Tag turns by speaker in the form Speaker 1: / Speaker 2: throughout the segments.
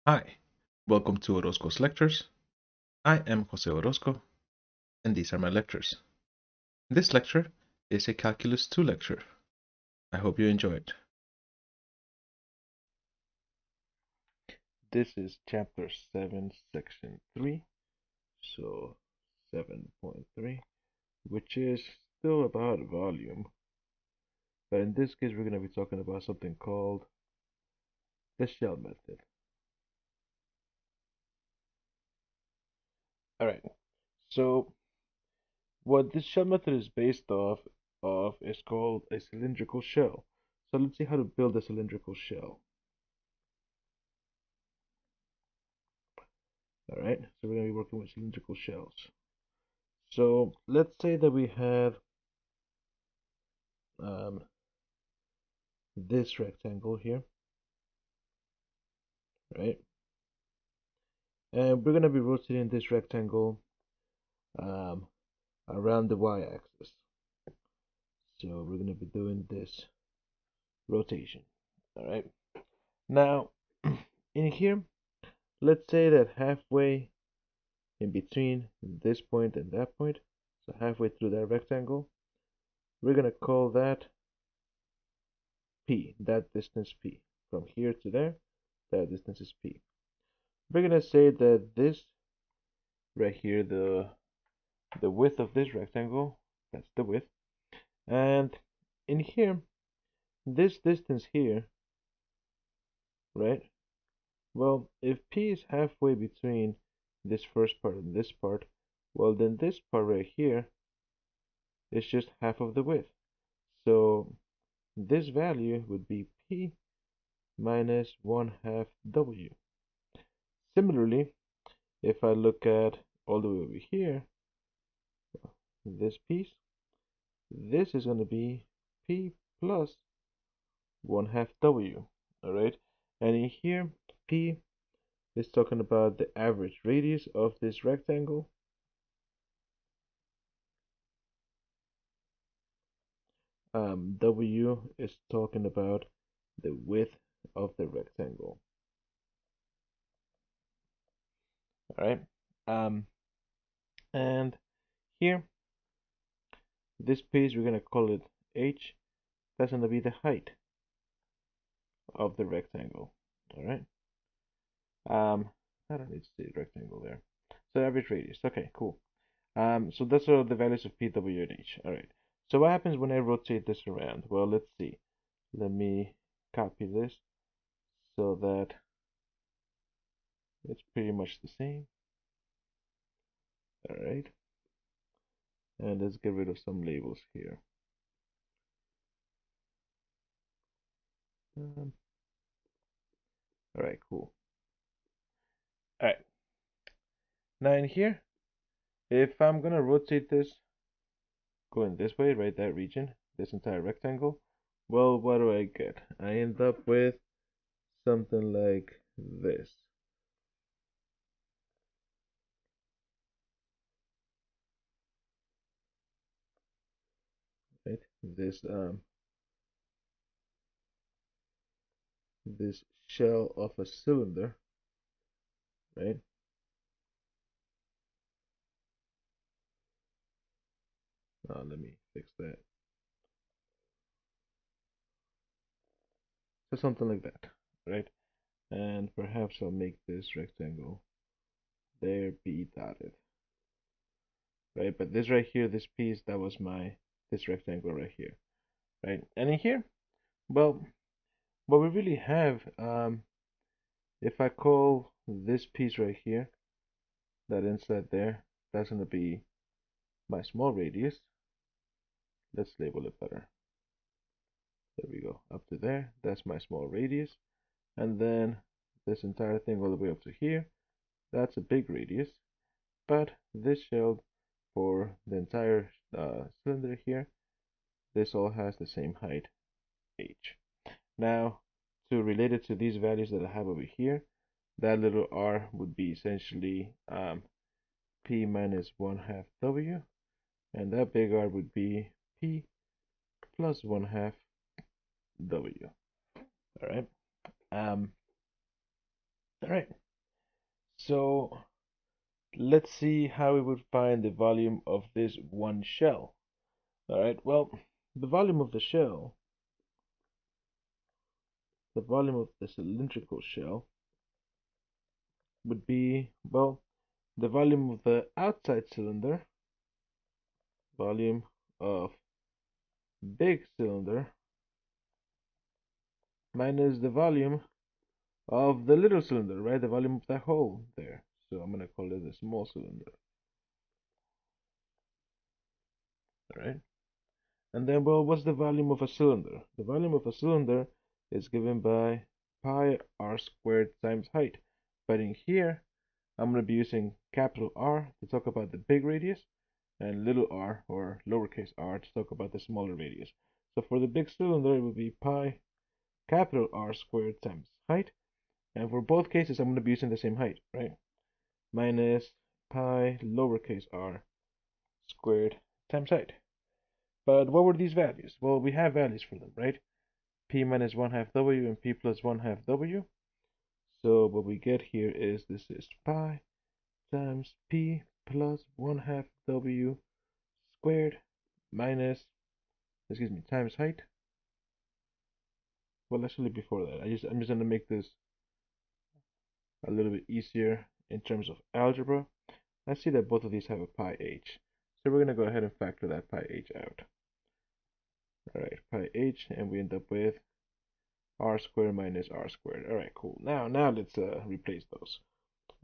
Speaker 1: Hi, welcome to Orozco's Lectures. I am Jose Orozco, and these are my lectures. This lecture is a Calculus 2 lecture. I hope you enjoy it. This is Chapter 7, Section 3, so 7.3, which is still about volume. But in this case, we're going to be talking about something called the shell method. Alright, so what this shell method is based off of is called a cylindrical shell. So let's see how to build a cylindrical shell. Alright, so we're going to be working with cylindrical shells. So let's say that we have um, this rectangle here, right? And we're going to be rotating this rectangle um, around the y-axis. So we're going to be doing this rotation, all right? Now, in here, let's say that halfway in between this point and that point, so halfway through that rectangle, we're going to call that P, that distance P. From here to there, that distance is P. We're going to say that this right here, the width of this rectangle, that's the width. And in here, this distance here, right? Well, if P is halfway between this first part and this part, well, then this part right here is just half of the width. So this value would be P minus 1/2 W. Similarly, if I look at all the way over here, this piece, this is going to be P plus 1/2 W. All right, and in here, P is talking about the average radius of this rectangle. W is talking about the width of the rectangle. All right, and here, this piece we're gonna call it H. That's gonna be the height of the rectangle. All right. I don't need to say rectangle there. So average radius. Okay, cool. So that's all the values of P, W, and H. All right. So what happens when I rotate this around? Well, let's see. Let me copy this so that it's pretty much the same. All right. And let's get rid of some labels here. All right, cool. All right. Now in here, if I'm gonna rotate this going this way, right, that region, this entire rectangle, well, what do I get? I end up with something like this. Right? This shell of a cylinder, right? Let me fix that. So something like that, right? And perhaps I'll make this rectangle there be dotted, right? But this right here, this piece, that was this rectangle right here, right? And in here, well, what we really have, if I call this piece right here, that inside there, that's going to be my small radius. Let's label it better. There we go, up to there, that's my small radius. And then this entire thing all the way up to here, that's a big radius. But this shell for the entire cylinder here, this all has the same height, h. Now, to relate it to these values that I have over here, that little r would be essentially p minus 1/2 w, and that big R would be p plus 1/2 w. All right. Um, All right. So let's see how we would find the volume of this one shell. All right. Well, the volume of the shell, the volume of the cylindrical shell would be, well, the volume of the outside cylinder, volume of big cylinder, minus the volume of the little cylinder, right? The volume of that hole there. So I'm going to call it a small cylinder, all right? And then, well, what's the volume of a cylinder? The volume of a cylinder is given by pi r squared times height. But in here, I'm going to be using capital R to talk about the big radius and little r, or lowercase r, to talk about the smaller radius. So for the big cylinder, it would be pi capital R squared times height. And for both cases, I'm going to be using the same height, right? Minus pi lowercase r squared times height. But what were these values? Well, we have values for them, right? P minus 1 half W and P plus 1 half W. So what we get here is this is pi times P plus 1 half W squared minus, excuse me, times height. Well, actually before that, I'm just going to make this a little bit easier in terms of algebra. I see that both of these have a pi h. So we're going to go ahead and factor that pi h out. All right, pi h, and we end up with r squared minus r squared. All right, cool. Now let's replace those.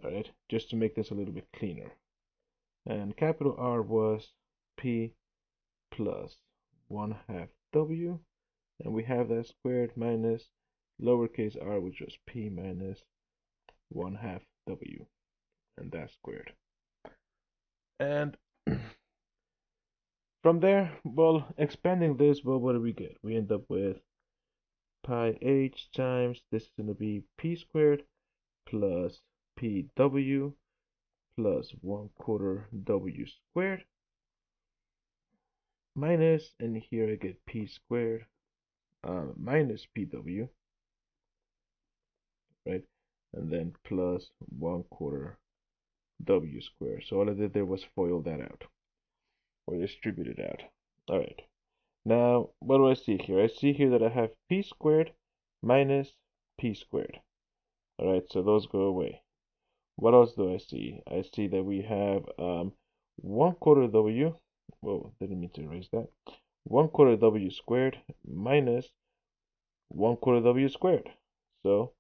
Speaker 1: All right, just to make this a little bit cleaner. And capital R was P plus 1 half W, and we have that squared minus lowercase r, which was P minus 1 half W, and that's squared. And from there, well, expanding this, well, what do we get? We end up with pi h times, this is going to be P squared plus PW plus 1/4 W squared minus, and here I get P squared minus PW, right? And then plus 1/4 W squared. So all I did there was FOIL that out, or distribute it out. All right. Now, what do I see here? I see here that I have P squared minus P squared. All right, so those go away. What else do I see? I see that we have 1/4 W. Whoa, didn't mean to erase that. 1/4 W squared minus 1/4 W squared. So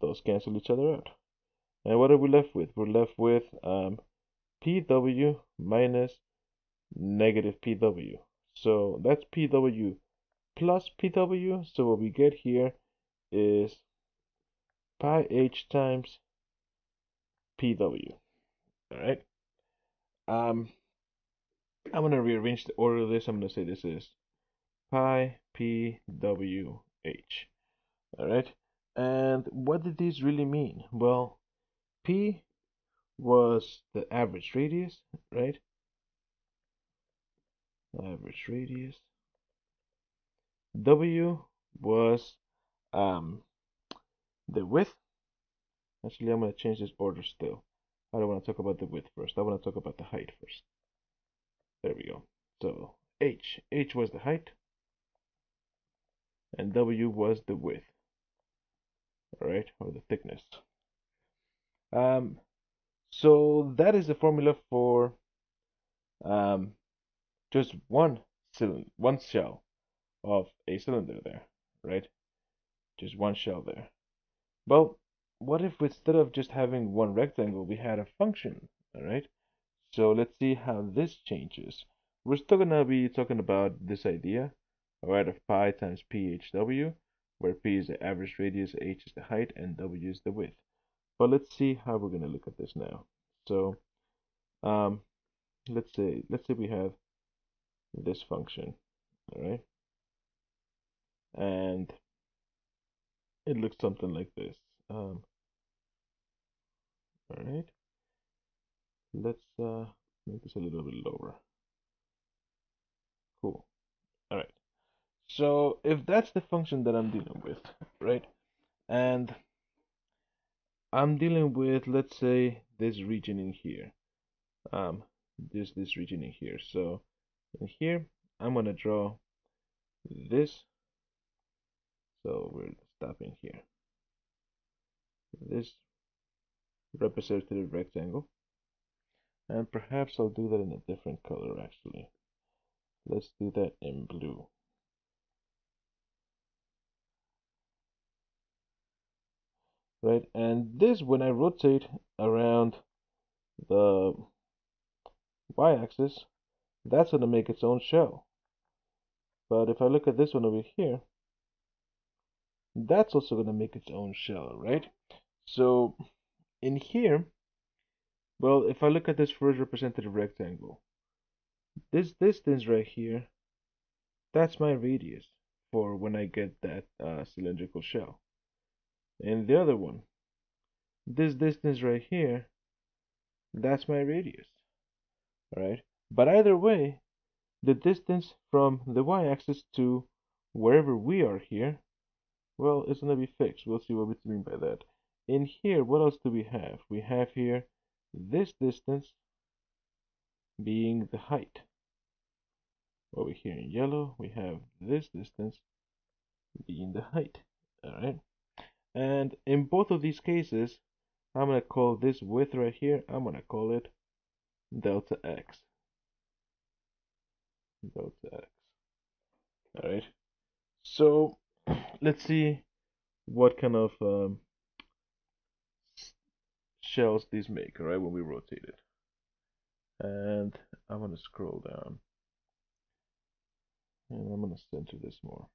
Speaker 1: those cancel each other out. And what are we left with? We're left with PW minus negative PW. So that's PW plus PW. So what we get here is pi h times PW. All right. I'm going to rearrange the order of this. I'm going to say this is pi PW h. All right. And what did these really mean? Well, P was the average radius, right? Average radius. W was the width. Actually, I'm going to change this order still. I don't want to talk about the width first. I want to talk about the height first. There we go. So H was the height, and W was the width, all right, or the thickness. So that is the formula for just one shell of a cylinder there, right? Just one shell there. Well, what if instead of just having one rectangle, we had a function, all right? So let's see how this changes. We're still gonna be talking about this idea, all right, of pi times PHW, where P is the average radius, H is the height, and W is the width. But let's see how we're gonna look at this now. So um, let's say we have this function, all right, and it looks something like this. All right, let's make this a little bit lower. Cool. All right. So if that's the function that I'm dealing with, right, and I'm dealing with, let's say, this region in here. This region in here. So in here, I'm gonna draw this. So we're stopping here. This representative rectangle, and perhaps I'll do that in a different color actually. Let's do that in blue. Right, and this, when I rotate around the y-axis, that's going to make its own shell. But if I look at this one over here, that's also going to make its own shell, right? So in here, well, if I look at this first representative rectangle, this distance right here, that's my radius for when I get that cylindrical shell. And the other one, this distance right here, that's my radius, right? But either way, the distance from the y-axis to wherever we are here, well, it's going to be fixed. We'll see what we mean by that. In here, what else do we have? We have here this distance being the height. Over here in yellow, we have this distance being the height. All right. And in both of these cases, I'm going to call this width right here, I'm going to call it delta x. Delta x. All right. So let's see what kind of shells these make, all right, when we rotate it. And I'm going to scroll down. And I'm going to center this more.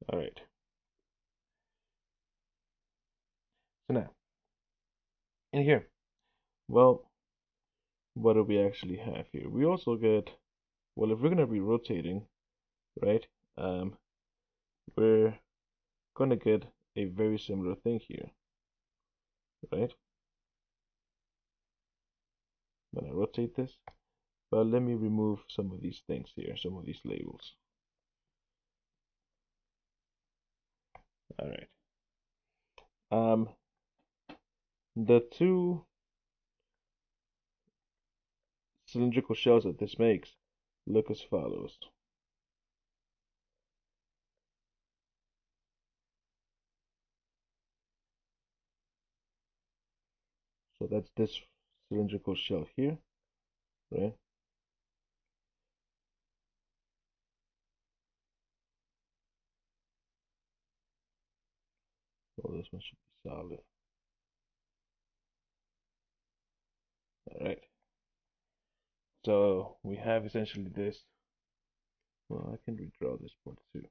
Speaker 1: All right. So now, in here, well, what do we actually have here? We also get, well, if we're going to be rotating, right, we're going to get a very similar thing here, right? I'm going to rotate this, but let me remove some of these things here, some of these labels. All right. The two cylindrical shells that this makes look as follows. So that's this cylindrical shell here, right? Well, this one should be solid. All right. So we have essentially this. Well, I can redraw this part too.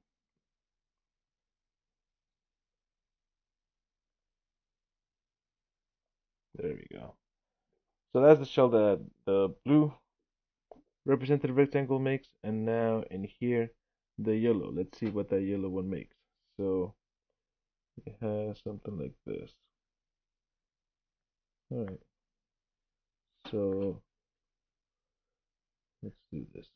Speaker 1: There we go. So that's the shell that the blue representative rectangle makes, and now in here, the yellow. Let's see what that yellow one makes. So it has something like this. All right. So let's do this.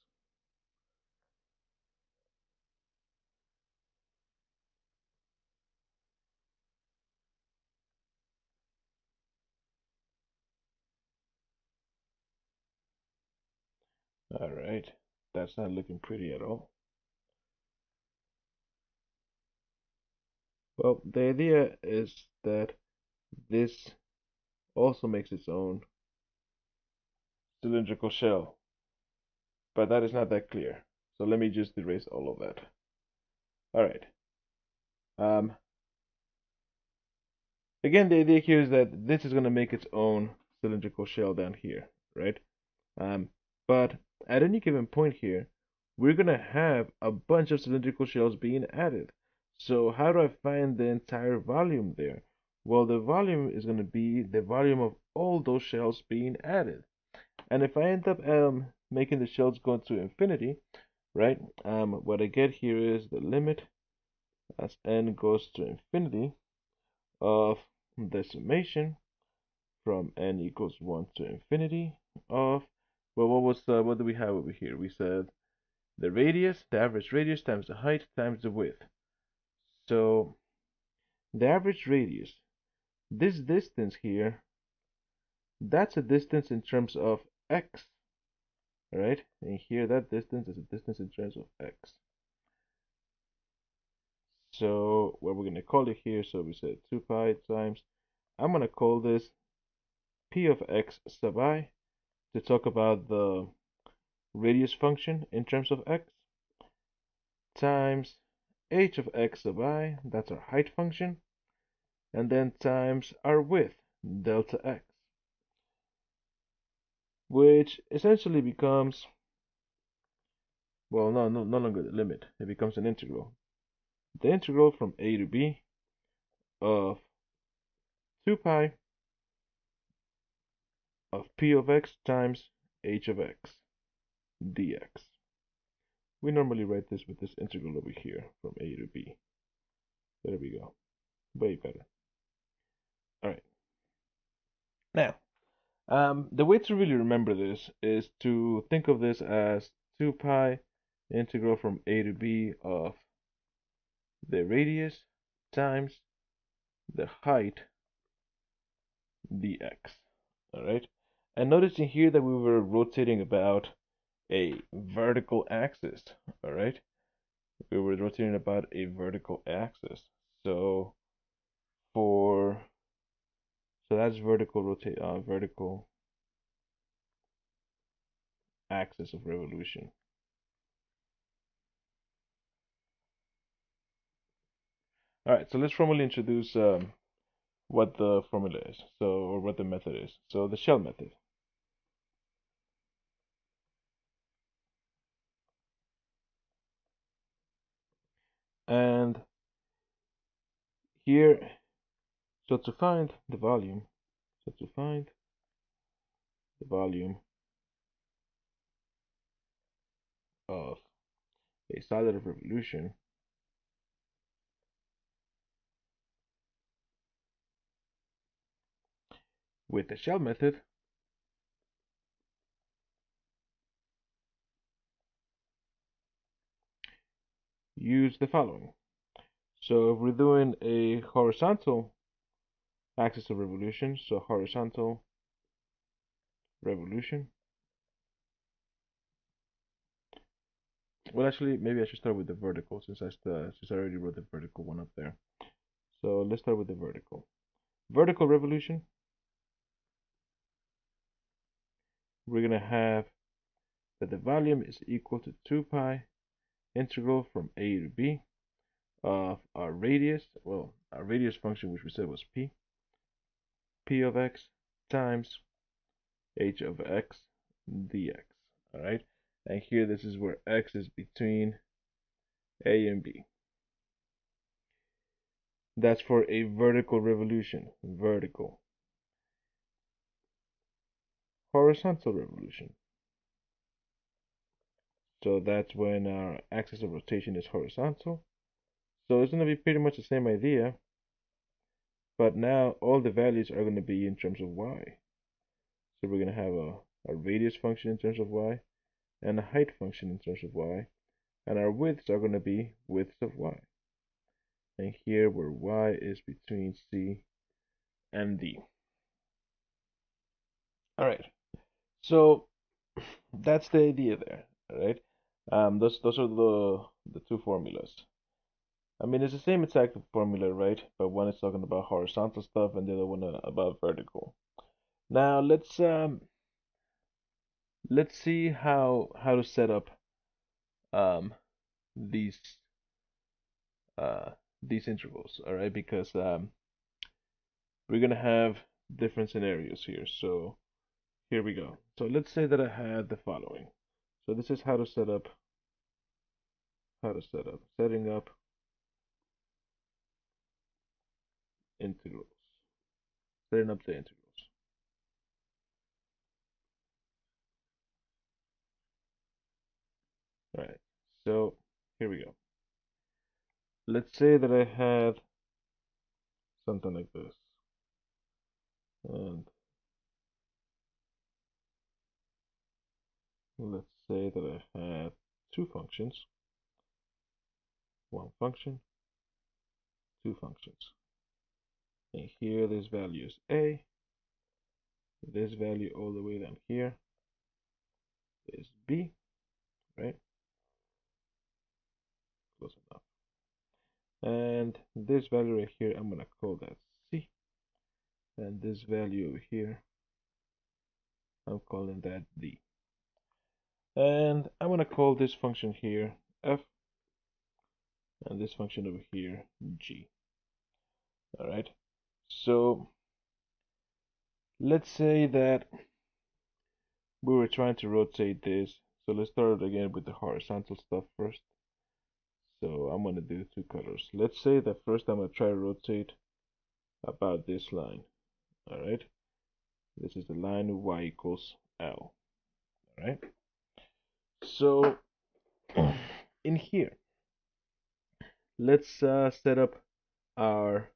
Speaker 1: All right. That's not looking pretty at all. Well, the idea is that this also makes its own cylindrical shell, but that is not that clear. So let me just erase all of that. All right. Again, the idea here is that this is going to make its own cylindrical shell down here, right? But at any given point here, we're going to have a bunch of cylindrical shells being added. So how do I find the entire volume there? Well, the volume is going to be the volume of all those shells being added. And if I end up making the shells go to infinity, right, what I get here is the limit as n goes to infinity of the summation from n equals 1 to infinity of, well, what do we have over here? We said the radius, the average radius times the height times the width. So the average radius. This distance here, that's a distance in terms of x, right? And here that distance is a distance in terms of x. So what we're going to call it here, so we said 2 pi times, I'm going to call this p of x sub I to talk about the radius function in terms of x, times h of x sub I, that's our height function, and then times our width, delta x, which essentially becomes, well, no longer the limit, it becomes an integral. The integral from a to b of 2 pi of p of x times h of x dx. We normally write this with this integral over here from a to b. There we go. Way better. All right. Now, the way to really remember this is to think of this as 2 pi integral from a to b of the radius times the height dx. All right. And noticing here that we were rotating about a vertical axis. All right. We were rotating about a vertical axis. So for that's vertical axis of revolution. All right, so let's formally introduce what the formula is, or what the method is. So the shell method. And here, so to find the volume, of a solid of revolution, with the shell method, use the following. So if we're doing a horizontal axis of revolution, so horizontal revolution. Well, actually, maybe I should start with the vertical since I already wrote the vertical one up there. So let's start with the vertical. Vertical revolution. We're gonna have that the volume is equal to 2 pi integral from a to b of our radius. Well, our radius function, which we said was p of x times h of x dx. All right, and here this is where x is between a and b. That's for a vertical revolution. Vertical. Horizontal revolution. So that's when our axis of rotation is horizontal. So it's going to be pretty much the same idea, but now all the values are going to be in terms of y. So we're going to have a radius function in terms of y and a height function in terms of y, and our widths are going to be widths of y. And here where y is between C and D. All right, so that's the idea there. All right, those are the two formulas. I mean, it's the same exact formula, right? But one is talking about horizontal stuff, and the other one about vertical. Now let's see how to set up um, these uh, these intervals. All right, because we're gonna have different scenarios here. So here we go. So let's say that I had the following. So this is how to set up setting up integrals, setting up the integrals. All right. So here we go. Let's say that I had something like this, and let's say that I have two functions, one function, two functions. And here this value is A. This value all the way down here is B, right? Close enough. And this value right here, I'm gonna call that C. And this value over here, I'm calling that D. And I'm gonna call this function here F, and this function over here G. All right. So let's say that we were trying to rotate this. So let's start again with the horizontal stuff first. So I'm gonna do two colors. Let's say that first I'm gonna try to rotate about this line. All right. This is the line y equals L. All right. So in here, let's set up our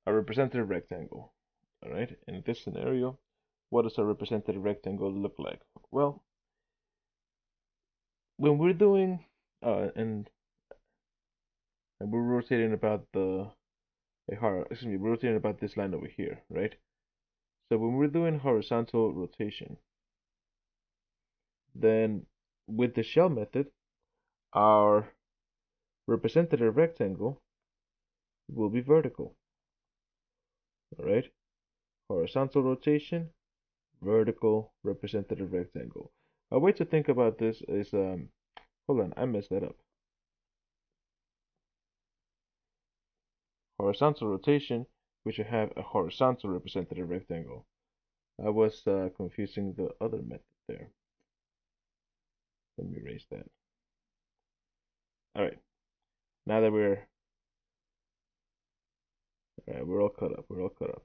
Speaker 1: representative rectangle. All right. In this scenario, what does a representative rectangle look like? Well, when we're doing and we're rotating about we're rotating about this line over here, right? So when we're doing horizontal rotation, then with the shell method, our representative rectangle will be vertical. All right, horizontal rotation, vertical representative rectangle. A way to think about this is, hold on, I messed that up. Horizontal rotation, we should have a horizontal representative rectangle. I was confusing the other method there. Let me erase that. All right, now that we're all cut up. We're all cut up.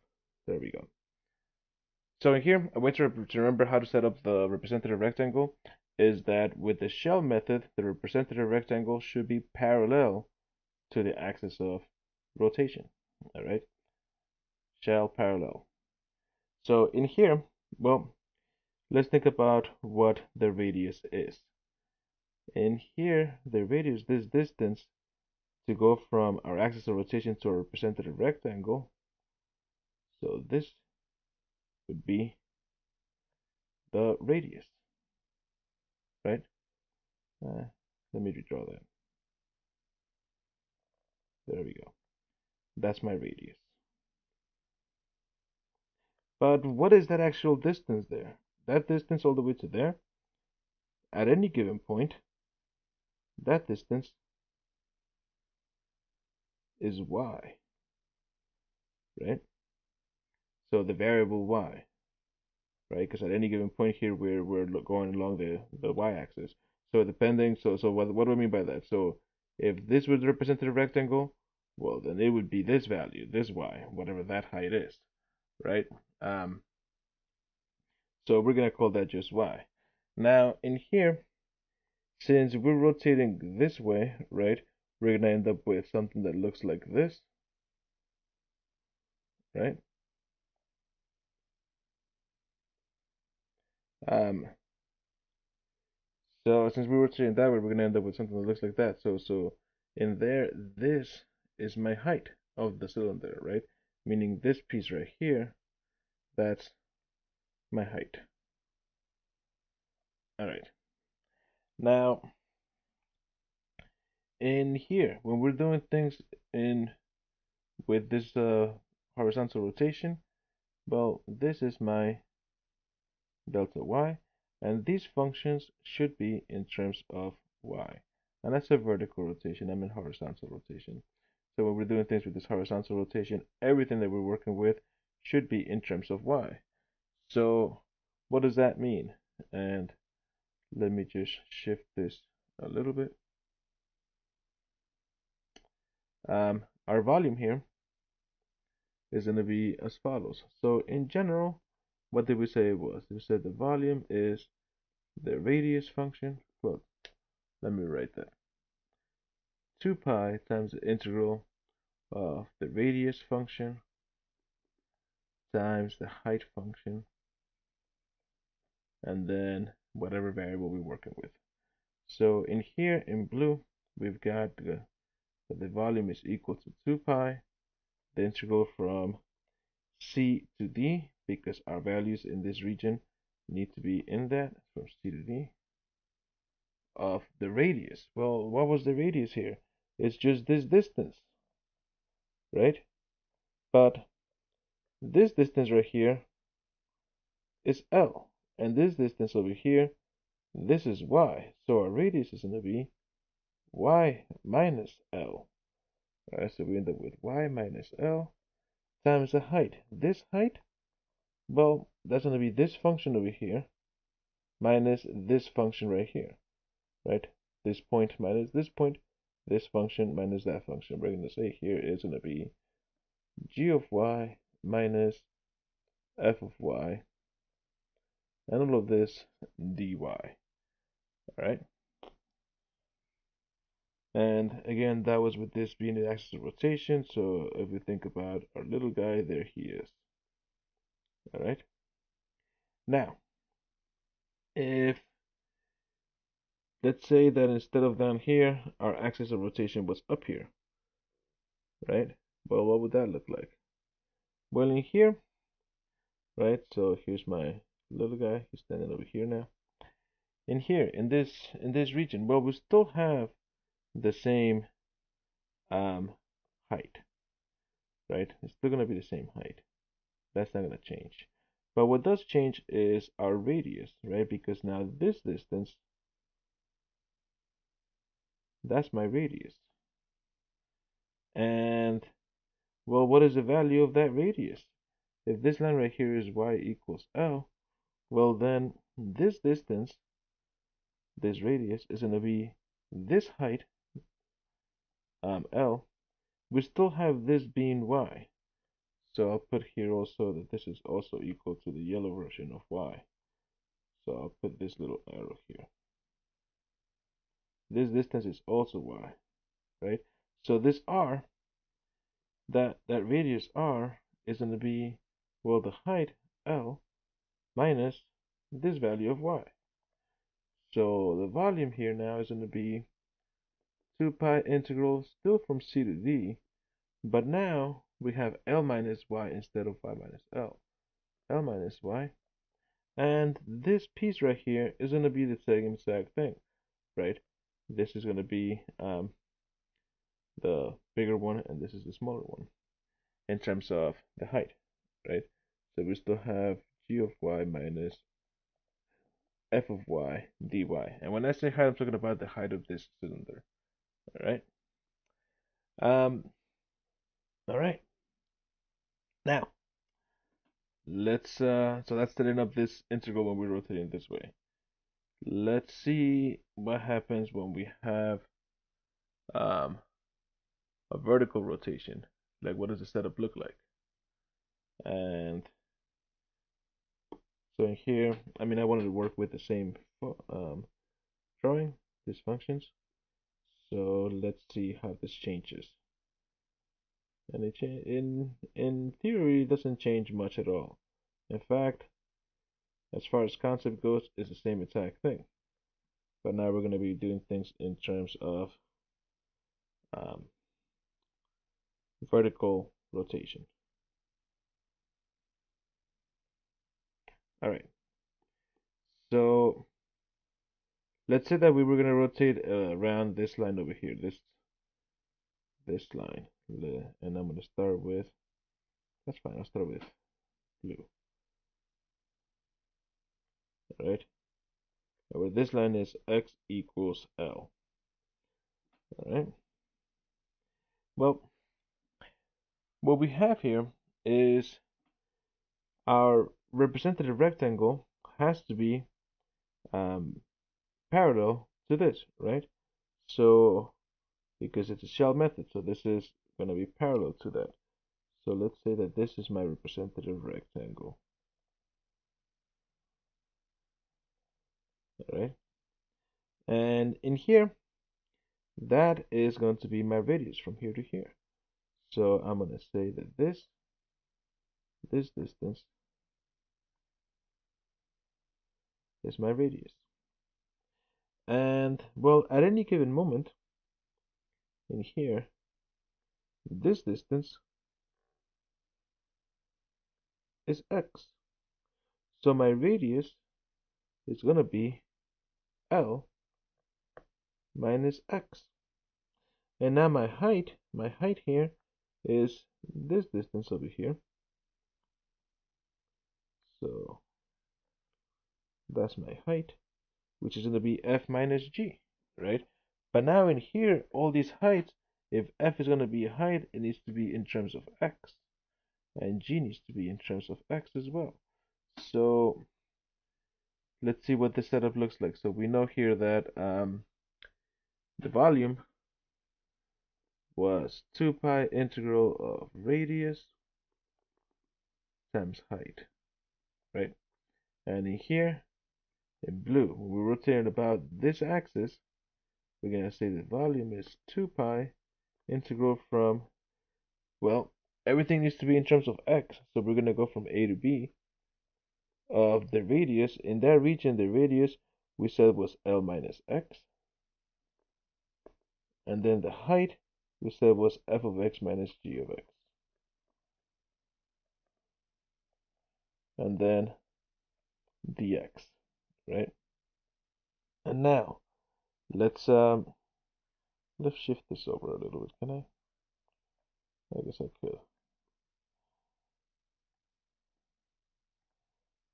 Speaker 1: There we go. So in here, a way to remember how to set up the representative rectangle is that with the shell method, the representative rectangle should be parallel to the axis of rotation. All right, shell parallel. So in here, well, let's think about what the radius is. In here, the radius, this distance to go from our axis of rotation to our representative rectangle. So this would be the radius, right? Let me redraw that. There we go. That's my radius. But what is that actual distance there? That distance all the way to there, at any given point, that distance is y, right? So the variable y, right? Because at any given point here, we're going along the y-axis. So depending, so what do I mean by that? So if this was the representative rectangle, well, then it would be this value, this y, whatever that height is, right? So we're gonna call that just y. Now in here, since we're rotating this way, right, we're gonna end up with something that looks like this, right? So since we're rotating that way, we're gonna end up with something that looks like that. So in there, this is my height of the cylinder, right? Meaning this piece right here, that's my height. All right. Now in here, when we're doing things in with this horizontal rotation, well, this is my delta y, and these functions should be in terms of y. And that's a vertical rotation, I mean horizontal rotation. So when we're doing things with this horizontal rotation, everything that we're working with should be in terms of y. So what does that mean? And let me just shift this a little bit. Our volume here is going to be as follows. So in general, what did we say it was? We said the volume is the radius function. Well, let me write that. 2 pi times the integral of the radius function times the height function, and then whatever variable we're working with. So in here in blue, we've got the volume is equal to 2 pi the integral from C to D, because our values in this region need to be in that, from C to D, of the radius. Well, what was the radius here? It's just this distance, right? But this distance right here is L, and this distance over here, this is Y. So our radius is going to be Y minus L. All right, so we end up with Y minus L times the height. This height, well, that's going to be this function over here minus this function right here, right? This point minus this point, this function minus that function. We're going to say here is going to be g of y minus f of y, and all of this dy, all right? And again, that was with this being the axis of rotation, so if we think about our little guy, there he is, all right? Now, if, let's say that instead of down here, our axis of rotation was up here, right? Well, what would that look like? Well, in here, right, so here's my little guy, he's standing over here now. In here, in this region, well, we still have the same height, right? It's still going to be the same height. That's not going to change. But what does change is our radius, right? Because now this distance, that's my radius. And, well, what is the value of that radius? If this line right here is y equals L, well, then this distance, this radius, is going to be this height, L. We still have this being y. So I'll put here also that this is also equal to the yellow version of y. So I'll put this little arrow here. This distance is also y, right? So this r, that radius r is going to be, well, the height L minus this value of y. So the volume here now is going to be 2 pi integral, still from C to D, but now we have L minus y instead of y minus L. L minus y. And this piece right here is going to be the same exact thing, right? This is going to be the bigger one, and this is the smaller one in terms of the height, right? So we still have g of y minus f of y dy. And when I say height, I'm talking about the height of this cylinder, all right? All right. Now, let's, so that's setting up this integral when we're rotating this way. Let's see what happens when we have a vertical rotation. Like, what does the setup look like? And so in here, I mean, I wanted to work with the same drawing, these functions. So let's see how this changes. And it in theory, it doesn't change much at all. In fact, as far as concept goes, it's the same exact thing. But now we're going to be doing things in terms of vertical rotation. All right. So let's say that we were going to rotate around this line over here, this line, and I'm going to start with, that's fine, I'll start with blue. All right. Where this line is x equals L. All right. Well, what we have here is our representative rectangle has to be parallel to this, right? So, because it's a shell method, so this is going to be parallel to that. So let's say that this is my representative rectangle. All right. And in here, that is going to be my radius from here to here. So I'm going to say that this distance is my radius. And well, at any given moment in here, this distance is x. So my radius is going to be L minus x. And now my height here is this distance over here. So that's my height, which is going to be f minus g, right? But now in here, all these heights, if f is going to be a height, it needs to be in terms of x, and g needs to be in terms of x as well. So let's see what the setup looks like. So we know here that the volume was 2 pi integral of radius times height, right? And in here, in blue, when we're rotating about this axis, we're going to say the volume is 2 pi integral from, well, everything needs to be in terms of x, so we're going to go from A to B of the radius. In that region, the radius we said was L minus x, and then the height we said was f of x minus g of x. And then dx, right? And now let's shift this over a little bit. Can I? I guess I could.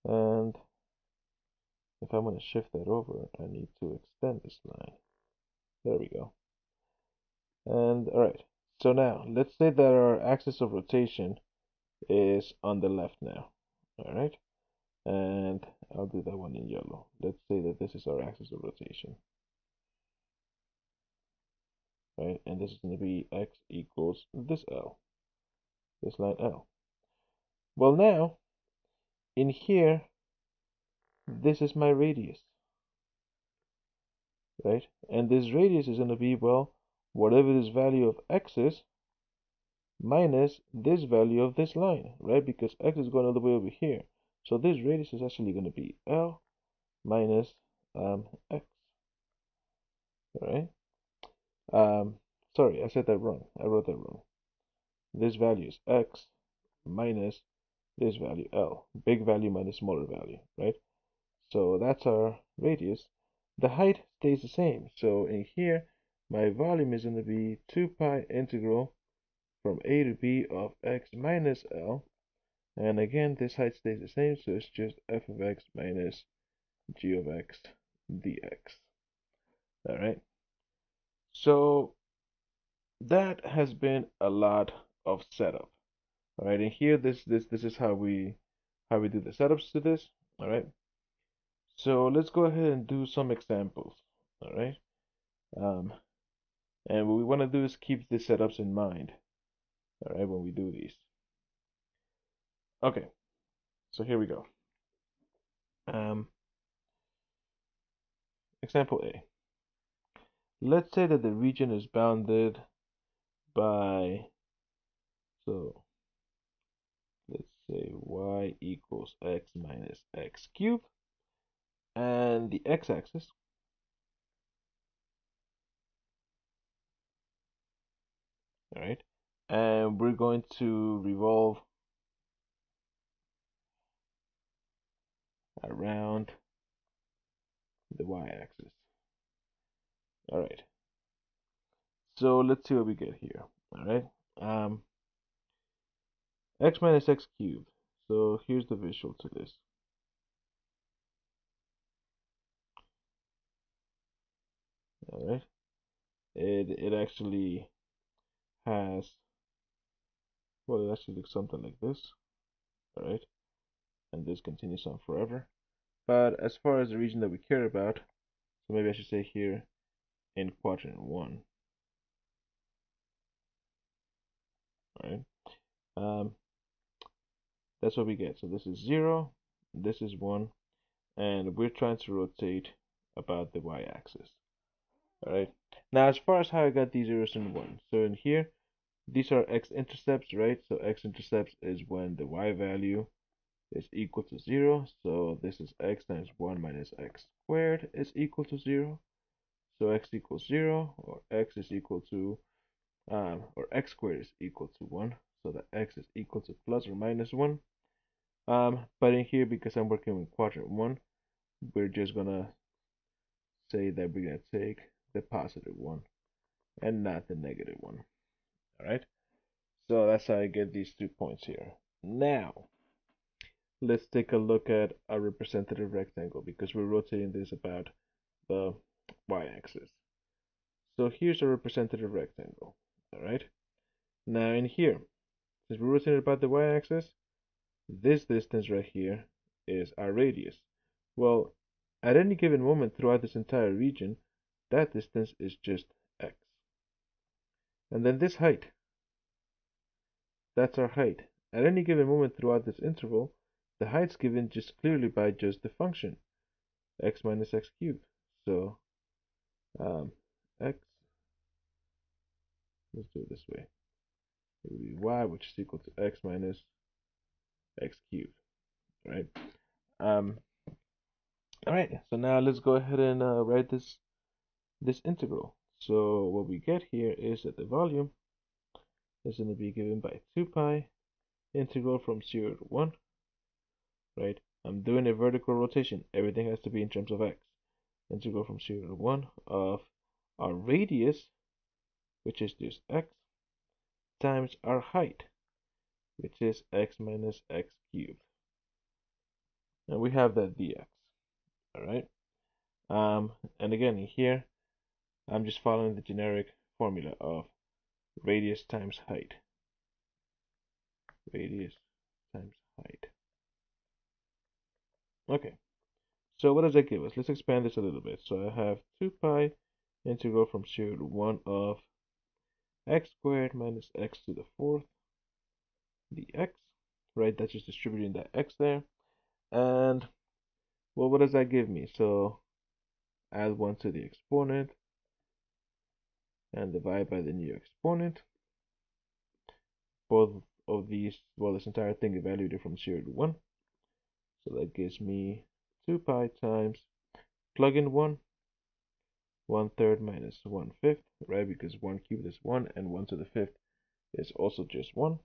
Speaker 1: And if I want to shift that over, I need to extend this line. There we go. And all right. So now let's say that our axis of rotation is on the left now. All right. And I'll do that one in yellow. Let's say that this is our axis of rotation. Right? And this is going to be x equals this L, this line L. Well, now in here, this is my radius, right? And this radius is going to be, well, whatever this value of x is minus this value of this line, right? Because x is going all the way over here. So this radius is actually going to be L minus x, all right? Sorry, I said that wrong. I wrote that wrong. This value is x minus this value L, big value minus smaller value, right? So that's our radius. The height stays the same. So in here, my volume is going to be 2 pi integral from A to B of x minus L. And again, this height stays the same, so it's just f of x minus g of x dx. All right. So that has been a lot of setup. All right, and here this is how we do the setups to this. All right. So let's go ahead and do some examples. All right. And what we want to do is keep the setups in mind. All right, when we do these. Okay. So here we go. Example A. Let's say that the region is bounded by, so let's say y equals x minus x cubed, and the x-axis all right, and we're going to revolve around the y-axis. All right, so let's see what we get here. All right, x minus x cubed. So here's the visual to this. All right, it actually has, well, it actually looks something like this. All right, and this continues on forever. But as far as the region that we care about, so maybe I should say here in quadrant 1. All right, that's what we get. So this is 0, this is 1, and we're trying to rotate about the y-axis. All right. Now, as far as how I got these zeros and 1, so in here, these are x-intercepts, right? So x-intercepts is when the y value is equal to 0. So this is x times 1 minus x squared is equal to 0. So x equals 0, or x is equal to, or x squared is equal to 1. So that x is equal to plus or minus 1. But in here, because I'm working with quadrant 1, we're just gonna say that we're gonna take the positive one and not the negative one. All right. So that's how I get these 2 points here. Now, let's take a look at a representative rectangle because we're rotating this about the y-axis. So here's a representative rectangle. All right. Now in here, since we're rotating about the y-axis, this distance right here is our radius. Well, at any given moment throughout this entire region, that distance is just x. And then this height, that's our height. At any given moment throughout this interval, the height's given just clearly by just the function, x minus x cubed. So, x, let's do it this way. It would be y, which is equal to x minus x cubed, right? Um, all right, so now let's go ahead and write this integral. So what we get here is that the volume is going to be given by 2 pi integral from 0 to 1, right? I'm doing a vertical rotation. Everything has to be in terms of x. Integral from 0 to 1 of our radius, which is just x, times our height, which is x minus x cubed. And we have that dx, all right? And again, here, I'm just following the generic formula of radius times height. Radius times height. Okay, so what does that give us? Let's expand this a little bit. So I have 2 pi integral from 0 to 1 of x squared minus x to the 4th dx, right? That's just distributing that x there. And, well, what does that give me? So add 1 to the exponent and divide by the new exponent. Both of these, well, this entire thing evaluated from 0 to 1. So that gives me 2 pi times, plug in 1, 1/3 minus 1/5, right? Because 1 cubed is 1 and 1 to the 5th is also just 1,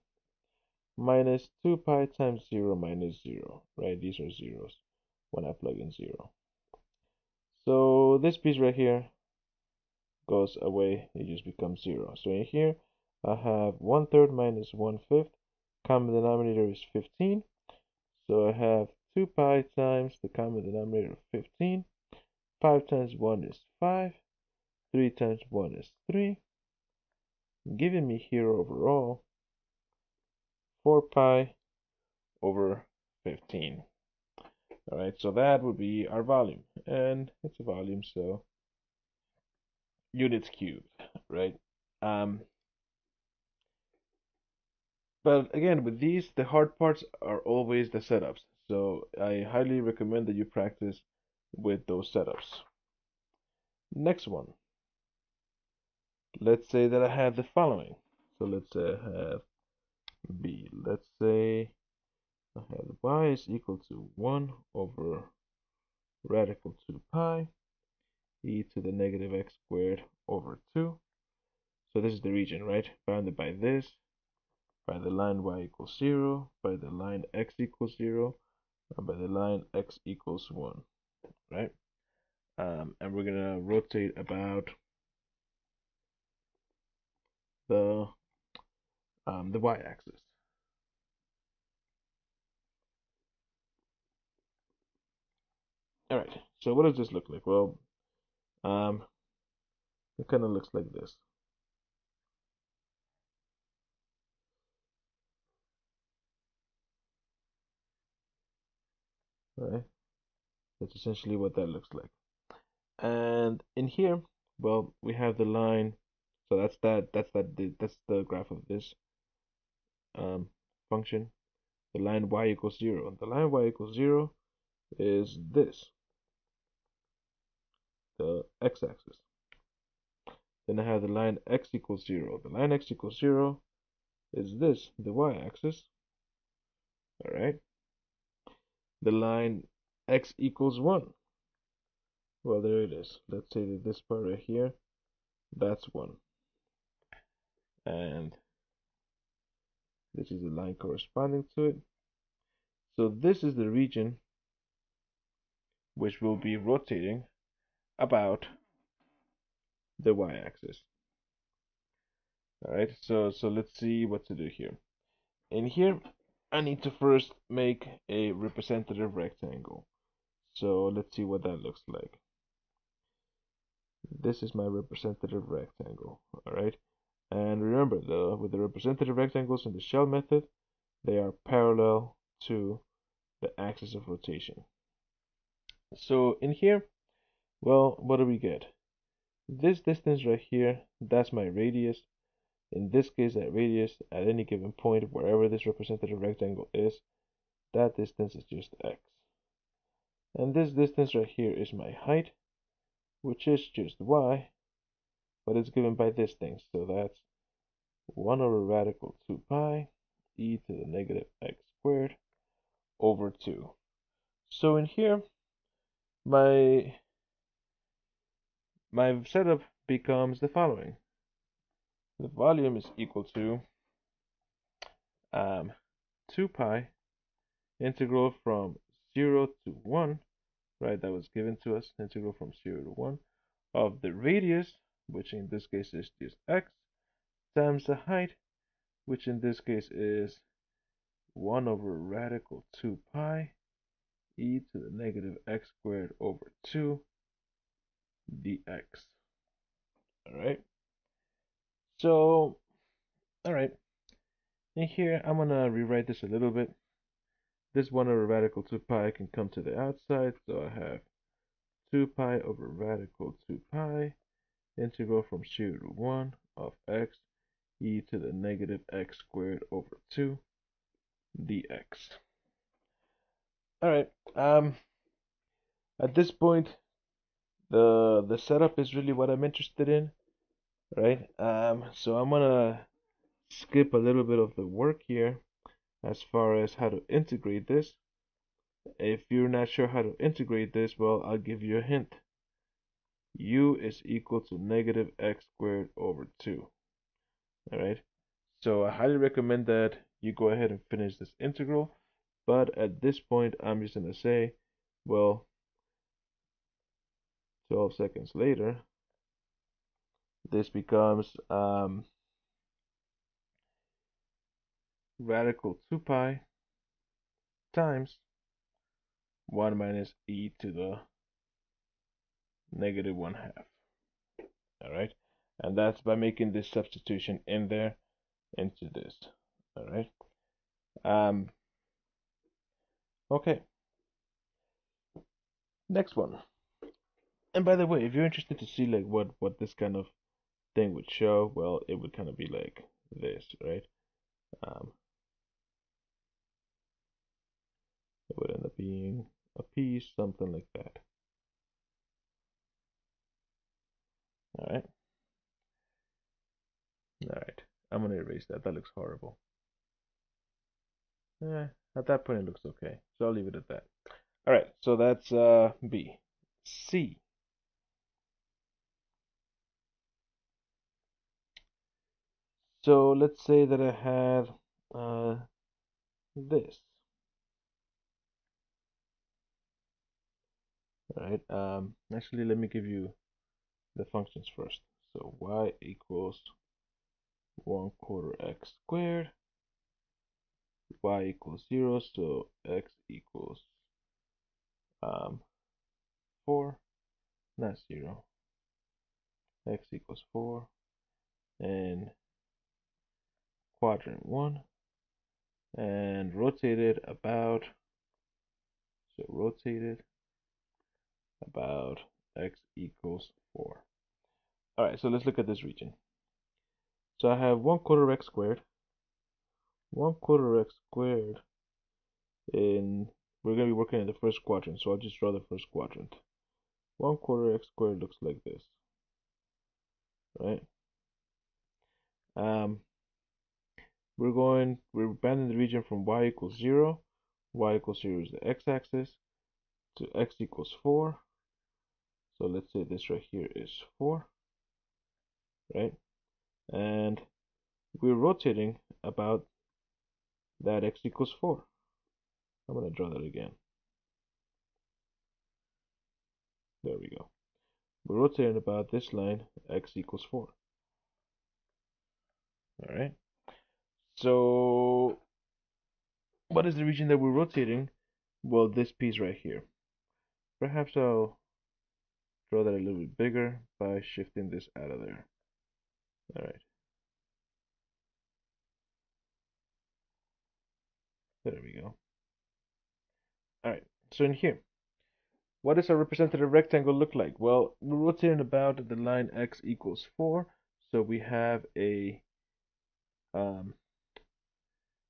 Speaker 1: minus 2 pi times 0 minus 0, right? These are zeros when I plug in 0. So this piece right here goes away, it just becomes 0. So in here, I have 1/3 minus 1/5, common denominator is 15. So I have 2 pi times the common denominator of 15. 5 times 1 is 5. 3 times 1 is 3. Giving me here overall 4 pi over 15. All right, so that would be our volume. And it's a volume, so units cubed, right? But again, with these, the hard parts are always the setups. So I highly recommend that you practice with those setups. Next one. Let's say that I have the following. So let's say I have b. Let's say I have y is equal to 1 over radical 2 pi e to the negative x squared over 2. So this is the region, right? Bounded by this, by the line y equals 0, by the line x equals 0, and by the line x equals 1, right? And we're gonna rotate about the y-axis. All right. So what does this look like? Well, it kind of looks like this. All right. That's essentially what that looks like. And in here, well, we have the line. So that's the graph of this function. The line y equals 0. The line y equals 0 is this, the x-axis. Then I have the line x equals 0. The line x equals 0 is this, the y-axis. All right. The line x equals 1. Well, there it is. Let's say that this part right here, that's 1. And this is the line corresponding to it. So this is the region which will be rotating about the y-axis. All right, so let's see what to do here. In here, I need to first make a representative rectangle. So let's see what that looks like. This is my representative rectangle, all right? And remember, with the representative rectangles in the shell method, they are parallel to the axis of rotation. So in here, well, what do we get? This distance right here, that's my radius. In this case, that radius at any given point, wherever this representative rectangle is, that distance is just x. And this distance right here is my height, which is just y, but it's given by this thing. So that's 1 over radical 2 pi e to the negative x squared over 2. So in here, my setup becomes the following. The volume is equal to 2 pi integral from 0 to 1, right? That was given to us, integral from 0 to 1 of the radius, which in this case is just x, times the height, which in this case is 1 over radical 2 pi e to the negative x squared over 2 dx. All right. So, all right. In here, I'm going to rewrite this a little bit. This 1 over radical 2 pi can come to the outside, so I have 2 pi over radical 2 pi integral from 0 to 1 of x e to the negative x squared over 2 dx. All right. At this point, the setup is really what I'm interested in, right? So I'm gonna skip a little bit of the work here as far as how to integrate this. If you're not sure how to integrate this, well, I'll give you a hint. U is equal to negative x squared over 2. All right. So I highly recommend that you go ahead and finish this integral. But at this point, I'm just going to say, well, 12 seconds later, this becomes radical 2 pi times 1 minus e to the negative 1/2. All right. And that's by making this substitution in there into this. All right. Okay. Next one. And by the way, if you're interested to see like what this kind of thing would show, well, it would kind of be like this, right? It would end up being a piece, something like that. All right. All right. I'm gonna erase that. That looks horrible. At that point it looks okay. So I'll leave it at that. All right. So that's B. C. So let's say that I had this. All right. Actually, let me give you the functions first. So y equals 1/4 x squared. Y equals 0, so x equals 4, not 0. X equals 4, and quadrant 1, and rotated about, so rotated about x equals 4. All right, so let's look at this region. So I have 1/4 x squared. 1/4 x squared in, we're going to be working in the first quadrant, so I'll just draw the first quadrant. 1/4 x squared looks like this, right? We're banding the region from y equals 0. Y equals 0 is the x-axis, to x equals 4. So let's say this right here is 4, right? And we're rotating about that x equals 4. I'm going to draw that again. There we go. We're rotating about this line, x equals 4. All right. So what is the region that we're rotating? Well, this piece right here. Perhaps I'll draw that a little bit bigger by shifting this out of there. All right. There we go. All right. So in here, what does a representative rectangle look like? Well, we're rotating about the line x equals 4. So we have um,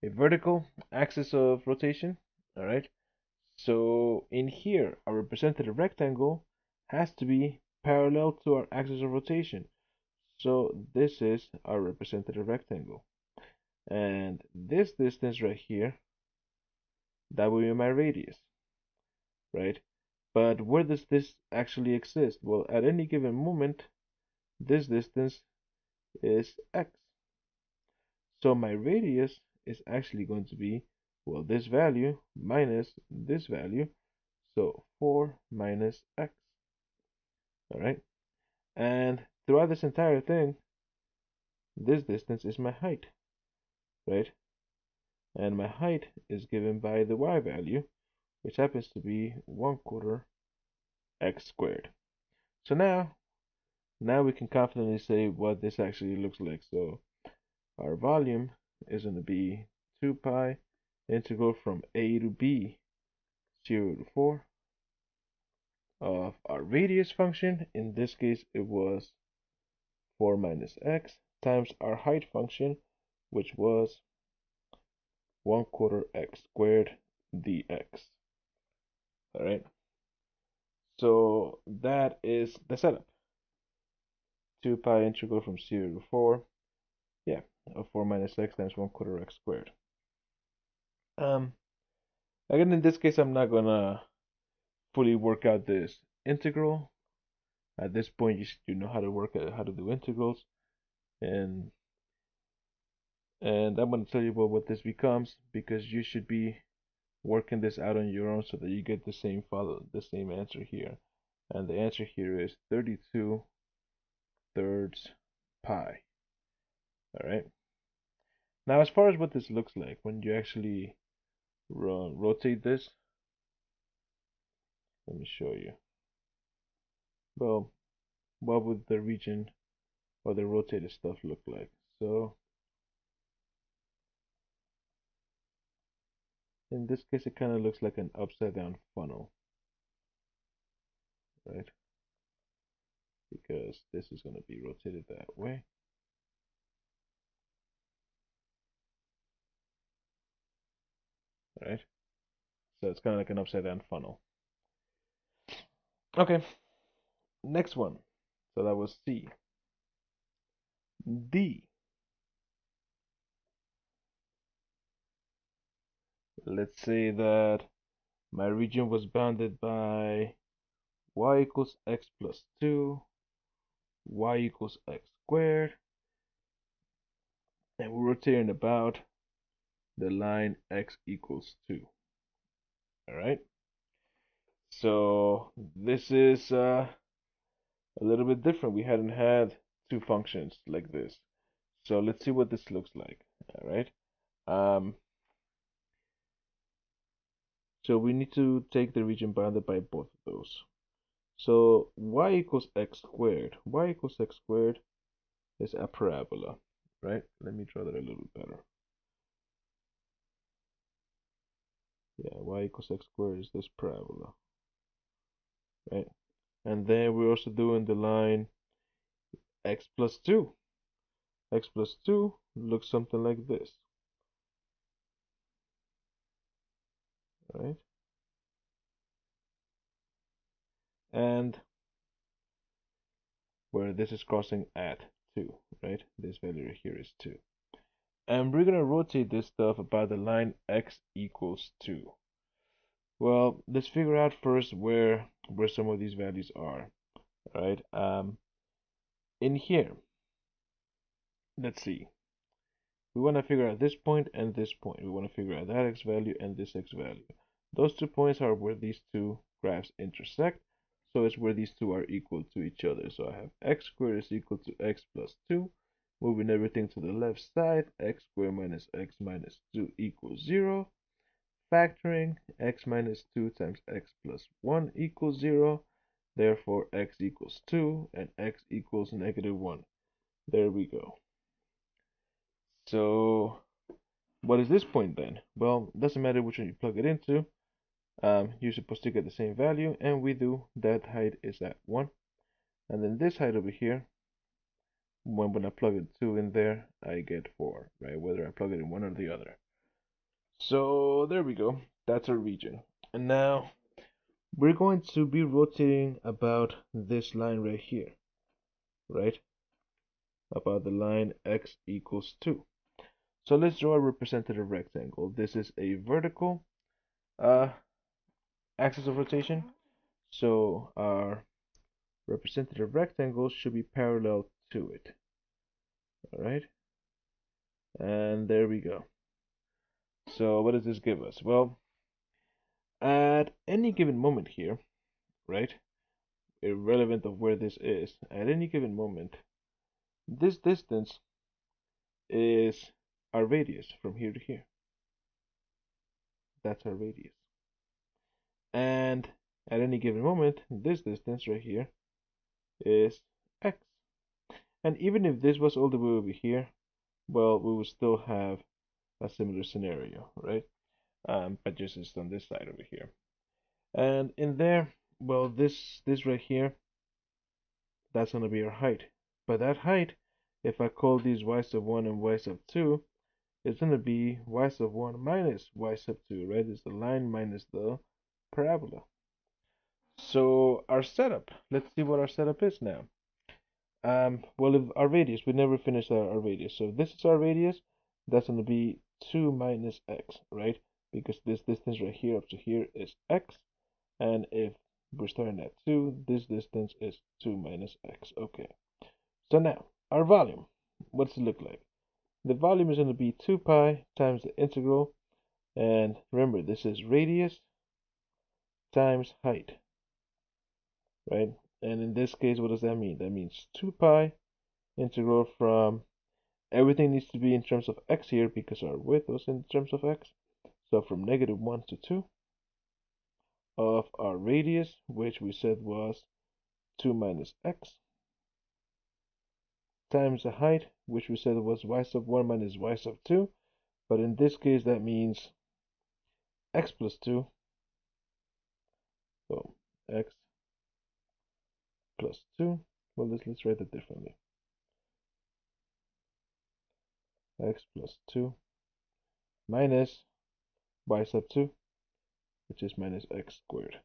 Speaker 1: a vertical axis of rotation. All right. So in here, our representative rectangle has to be parallel to our axis of rotation. So this is our representative rectangle. And this distance right here, that will be my radius, right? But where does this actually exist? Well, at any given moment, this distance is x. So my radius is actually going to be, well, this value minus this value. So 4 minus x. All right. And throughout this entire thing, this distance is my height, right? And my height is given by the y value, which happens to be 1/4 x squared. So now we can confidently say what this actually looks like. So our volume is going to be 2 pi integral from a to b 0 to 4 of our radius function. In this case, it was 4 minus x times our height function, which was 1/4 x squared dx. All right. So that is the setup. 2 pi integral from 0 to 4. Yeah, of 4 minus x times 1/4 x squared. Again, in this case, I'm not gonna fully work out this integral. At this point, you know how to how to do integrals, and I'm gonna tell you about what this becomes because you should be working this out on your own so that you get the same answer here, and the answer here is 32 thirds pi. All right. Now, as far as what this looks like when you actually rotate this, let me show you. Well, what would the region or the rotated stuff look like? So in this case, it kind of looks like an upside down funnel, right? Because this is going to be rotated that way. Right? So it's kind of like an upside down funnel. Okay, next one. So that was C. D. Let's say that my region was bounded by y equals x plus 2, y equals x squared, and we're rotating about the line x equals 2. All right. So this is a little bit different. We hadn't had two functions like this. So let's see what this looks like. All right. So we need to take the region bounded by both of those. So y equals x squared. Y equals x squared is a parabola, right? Let me draw that a little bit better. Yeah, y equals x squared is this parabola, right? And then we're also doing the line x plus 2. X plus 2 looks something like this, right? And where this is crossing at 2, right? This value right here is 2. And we're going to rotate this stuff about the line x equals 2. Well, let's figure out first where some of these values are, right? In here, let's see. We want to figure out this point and this point. We want to figure out that x value and this x value. Those 2 points are where these 2 graphs intersect. So it's where these 2 are equal to each other. So I have x squared is equal to x plus 2. Moving everything to the left side, x squared minus x minus 2 equals 0. Factoring x minus 2 times x plus 1 equals 0. Therefore, x equals 2 and x equals -1. There we go. So what is this point then? Well, it doesn't matter which one you plug it into. You're supposed to get the same value, and we do. That height is at 1. And then this height over here, when I plug a 2 in there, I get 4, right? Whether I plug it in one or the other. So there we go. That's our region. And now we're going to be rotating about this line right here, right? About the line x equals 2. So let's draw a representative rectangle. This is a vertical axis of rotation. So our representative rectangle should be parallel to it. All right. And there we go. So what does this give us? Well, at any given moment here, right, irrelevant of where this is, at any given moment, this distance is our radius from here to here. That's our radius. And at any given moment, this distance right here is x. And even if this was all the way over here, well, we would still have a similar scenario, right? But just it's on this side over here. And in there, well, this right here, that's going to be our height. But that height, if I call these y sub 1 and y sub 2, it's going to be y sub 1 minus y sub 2, right? It's the line minus the parabola. So our setup, let's see what our setup is now. Well, if our radius, we never finished our radius. So if this is our radius, that's going to be 2 minus x, right? Because this distance right here up to here is x. And if we're starting at 2, this distance is 2 minus x. Okay. So now, our volume, what does it look like? The volume is going to be 2 pi times the integral. And remember, this is radius times height, right? And in this case, what does that mean? That means 2 pi integral from, everything needs to be in terms of x here because our width was in terms of x. So from -1 to 2 of our radius, which we said was 2 minus x, times the height, which we said was y sub 1 minus y sub 2. But in this case, that means x plus 2. So x plus 2. Well, let's write it differently. X plus 2 minus y sub 2, which is minus x squared.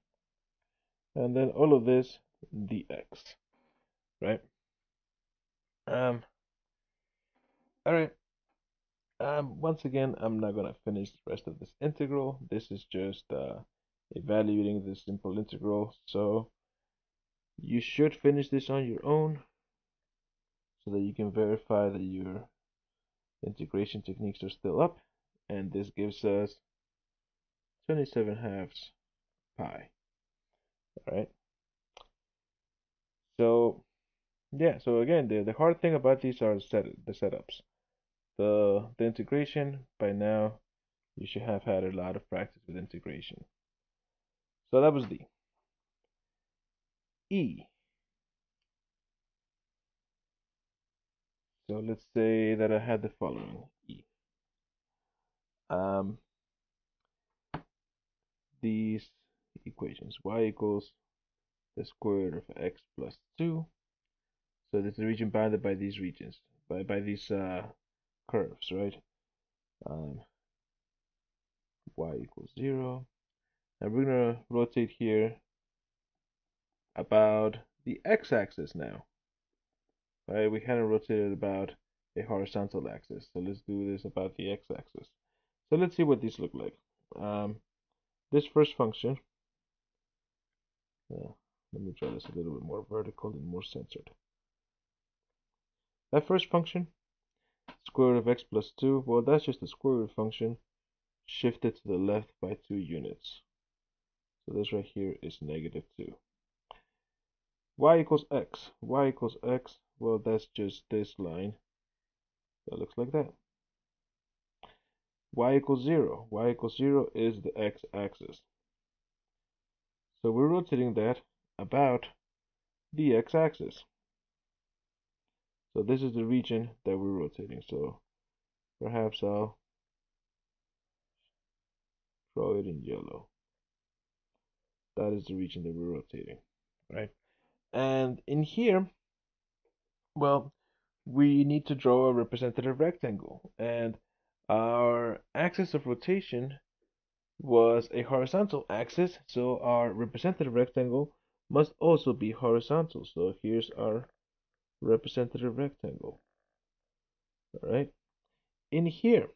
Speaker 1: And then all of this dx, right? All right. Once again, I'm not gonna finish the rest of this integral. This is just evaluating this simple integral. So you should finish this on your own so that you can verify that your integration techniques are still up. And this gives us 27 halves pi. All right. So yeah, so again, the hard thing about these are the setups. The integration, by now, you should have had a lot of practice with integration. So that was D. E. So let's say that I had the following E. These equations, y equals the square root of x plus 2. So this is the region bounded by these regions, by these curves, right? Y equals 0. And we're going to rotate here about the x-axis now. Right? We hadn't rotated about a horizontal axis. So let's do this about the x-axis. So let's see what these look like. This first function, let me draw this a little bit more vertical and more centered. That first function, square root of x plus 2, well, that's just a square root function shifted to the left by 2 units. So this right here is -2. Y equals x. Y equals x. Well, that's just this line. That looks like that. Y equals 0. Y equals 0 is the x-axis. So we're rotating that about the x-axis. So this is the region that we're rotating. So perhaps I'll draw it in yellow. That is the region that we're rotating, right? And in here, well, we need to draw a representative rectangle. And our axis of rotation was a horizontal axis, so our representative rectangle must also be horizontal. So here's our representative rectangle. All right. In here,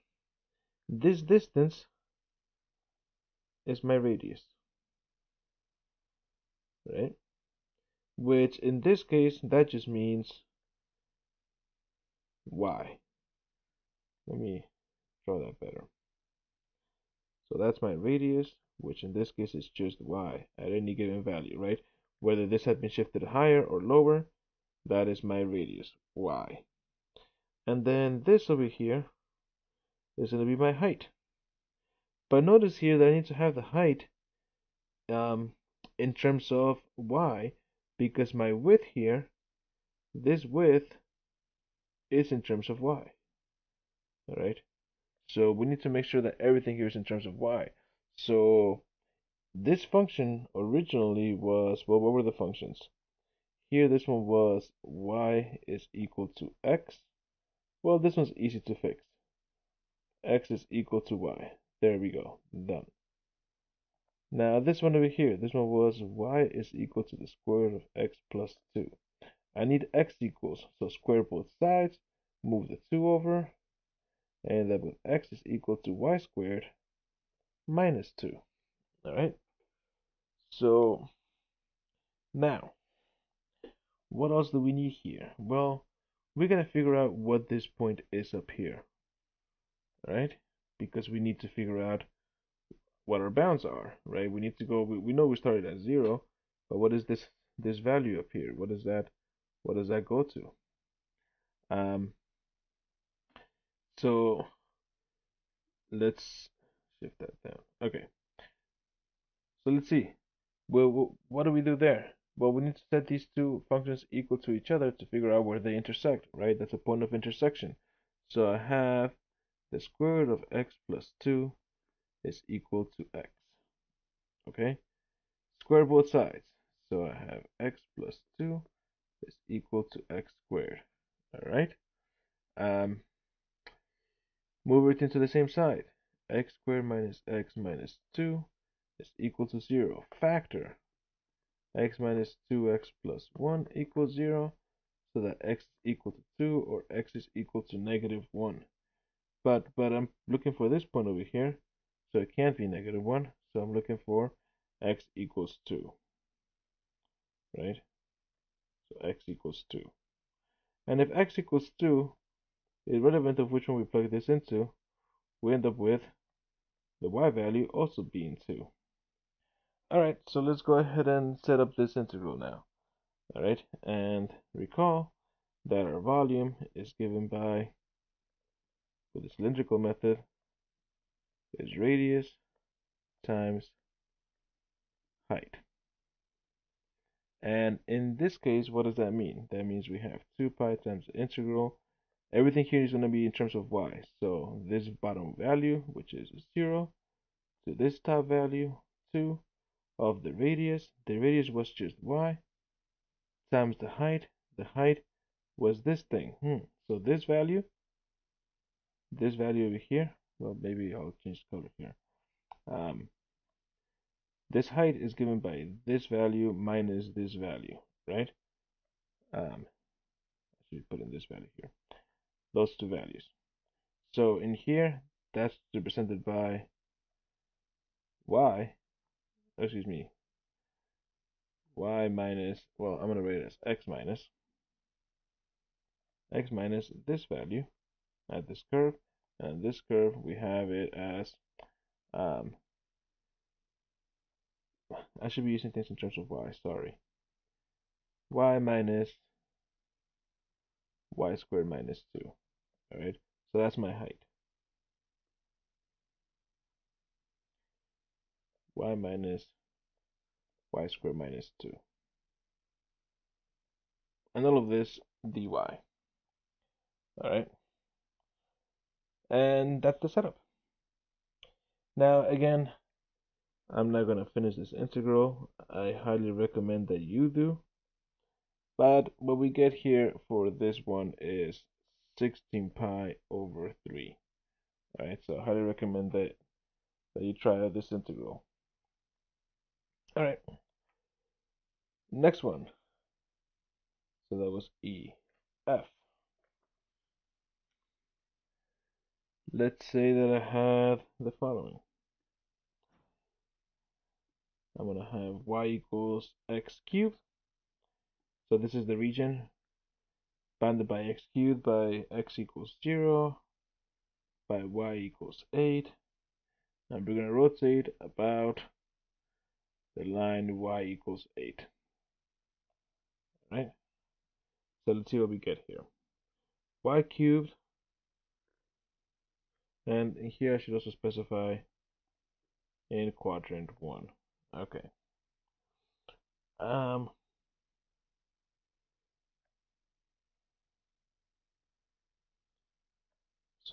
Speaker 1: this distance is my radius, right? Which in this case, that just means y. Let me draw that better. So that's my radius, which in this case is just y at any given value, right? Whether this had been shifted higher or lower, that is my radius, y. And then this over here is going to be my height. But notice here that I need to have the height in terms of y, because my width here, this width is in terms of y. All right. So we need to make sure that everything here is in terms of y. So this function originally was, well, what were the functions? Here, this one was y is equal to x. Well, this one's easy to fix. X is equal to y. There we go. Done. Now this one over here, this one was y is equal to the square root of x plus 2. I need x equals, so square both sides, move the 2 over, and end up with x is equal to y squared minus 2. Alright? So now, what else do we need here? Well, we're going to figure out what this point is up here. Alright? Because we need to figure out what our bounds are, right? We need to go, we know we started at 0, but what is this value up here? What does that go to? So let's shift that down. Okay, so let's see. Well, what do we do there? Well, we need to set these two functions equal to each other to figure out where they intersect, right? That's a point of intersection. So I have the square root of x plus 2 is equal to x. Okay? Square both sides. So I have x plus 2 is equal to x squared. All right? Move it into the same side. X squared minus x minus 2 is equal to 0. Factor x minus 2x plus 1 equals 0, so that x is equal to 2 or x is equal to -1. But I'm looking for this point over here, so it can't be -1, so I'm looking for x equals 2, right? So x equals 2. And if x equals 2, irrelevant of which one we plug this into, we end up with the y value also being 2. Alright, so let's go ahead and set up this integral now. Alright, and recall that our volume is given by, with the cylindrical method, is radius times height. And in this case, what does that mean? That means we have 2 pi times the integral. Everything here is going to be in terms of y. So this bottom value, which is 0, to this top value, 2, of the radius. The radius was just y, times the height. The height was this thing. So this value over here, well, maybe I'll change the color here. This height is given by this value minus this value, right? I should put in this value here. Those two values. So in here, that's represented by y, excuse me, y minus, well, I'm going to write it as x minus this value at this curve. And this curve, we have it as I should be using things in terms of y, sorry. Y minus y squared minus 2. Alright, so that's my height. Y minus y squared minus 2. And all of this dy. Alright, and that's the setup. Now again, I'm not going to finish this integral. I highly recommend that you do. But what we get here for this one is 16 pi over 3. Alright, so I highly recommend that you try out this integral. Alright, next one. So that was E. F. Let's say that I have the following. I'm going to have y equals x cubed. So this is the region bounded by x cubed by x equals 0, by y equals 8. And we're going to rotate about the line y equals 8. Right? So let's see what we get here. Y cubed. And here I should also specify in quadrant 1. Okay. So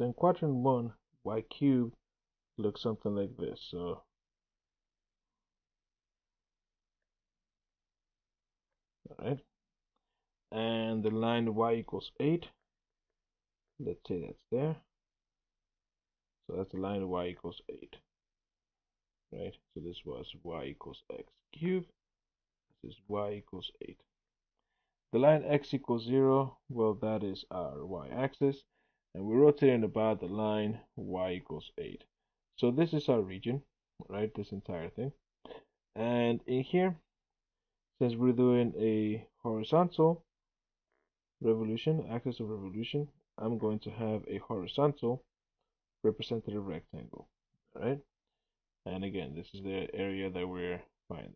Speaker 1: in quadrant 1, y cubed looks something like this. So alright. And the line y equals 8. Let's say that's there. So that's the line y equals 8. Right? So this was y equals x cubed. This is y equals 8. The line x equals 0, well, that is our y-axis. And we're rotating about the line y equals 8. So this is our region, right? This entire thing. And in here, since we're doing a horizontal revolution, axis of revolution, I'm going to have a horizontal representative rectangle, right? And again, this is the area that we're finding.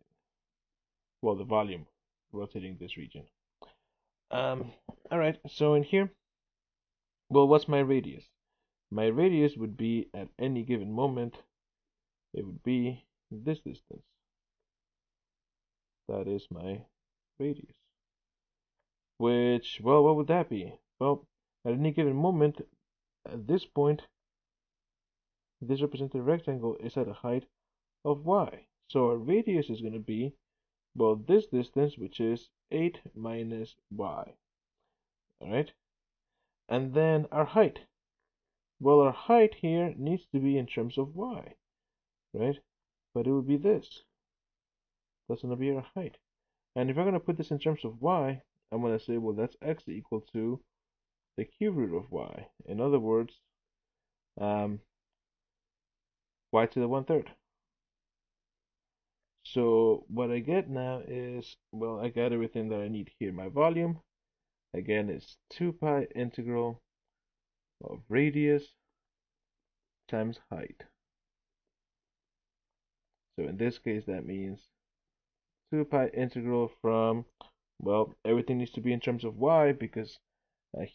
Speaker 1: Well, the volume rotating this region. All right, so in here, well, what's my radius? My radius would be at any given moment, it would be this distance. That is my radius. Which, well, what would that be? Well, at any given moment, at this point, this representative rectangle is at a height of y. So our radius is going to be, well, this distance, which is 8 minus y. Alright? And then our height. Well, our height here needs to be in terms of y. Right? But it would be this. That's going to be our height. And if I'm going to put this in terms of y, I'm going to say, well, that's x equal to the cube root of y. In other words, y to the 1/3. So what I get now is, well, I got everything that I need here. My volume, again, is 2 pi integral of radius times height. So in this case, that means 2 pi integral from, well, everything needs to be in terms of y because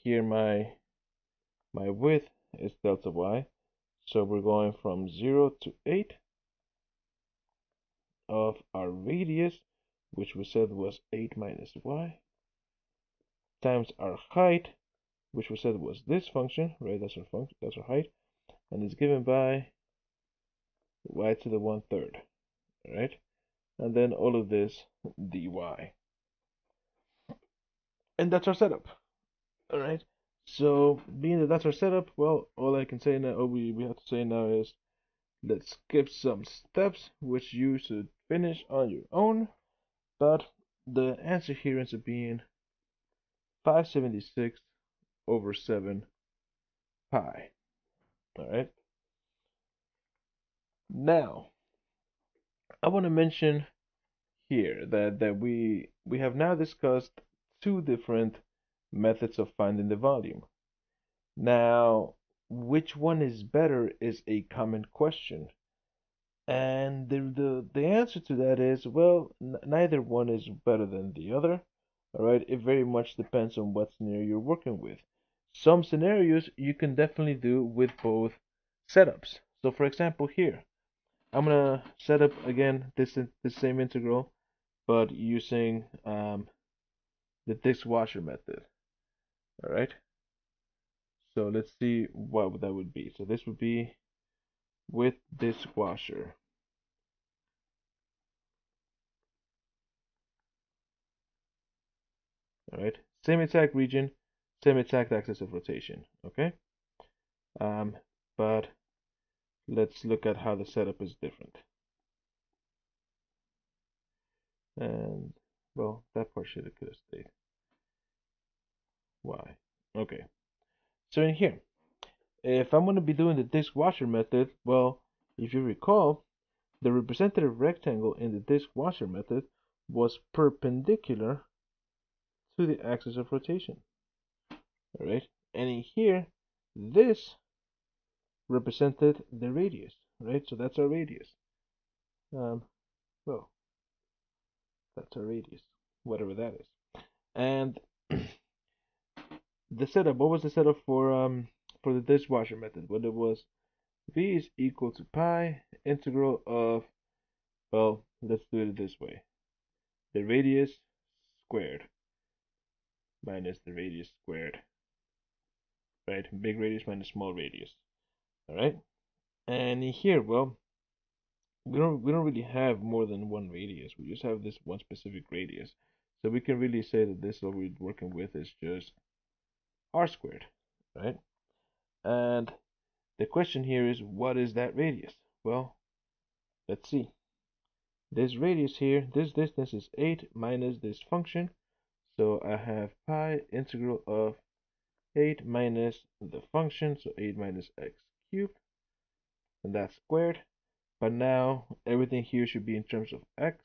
Speaker 1: here my width is delta y. So we're going from 0 to 8 of our radius, which we said was 8 minus y, times our height, which we said was this function, right? That's our function, that's our height, and it's given by y to the 1/3, right? And then all of this dy. And that's our setup. All right. So being that that's our setup, well, all I can say now, all we have to say now is let's skip some steps, which you should finish on your own. But the answer here ends up being 576 over 7 pi. All right. Now, I want to mention here that we have now discussed two different methods of finding the volume. Now, which one is better is a common question. And the answer to that is, well, neither one is better than the other. All right, it very much depends on what scenario you're working with. Some scenarios you can definitely do with both setups. So for example here, I'm gonna set up again this same integral, but using the dishwasher method. All right. So let's see what that would be. So this would be with dishwasher. All right. Same exact region, same exact axis of rotation. Okay. Um, but let's look at how the setup is different. And well, that part should have could have stayed. Why? Okay. So in here, if I'm going to be doing the dishwasher method, well, if you recall, the representative rectangle in the dishwasher method was perpendicular to the axis of rotation. All right, and in here, this represented the radius, right? So that's our radius. Um, well, that's our radius, whatever that is. And the setup, what was the setup for the dishwasher method? Well, it was v is equal to pi integral of, well, let's do it this way. The radius squared minus the radius squared, right? Big radius minus small radius. All right. And in here, well, we don't really have more than one radius. We just have this one specific radius. So we can really say that this what we're working with is just r squared, right? And the question here is, what is that radius? Well, let's see. This radius here, this distance is 8 minus this function. So I have pi integral of 8 minus the function, so 8 minus x cubed, and that's squared. But now everything here should be in terms of x,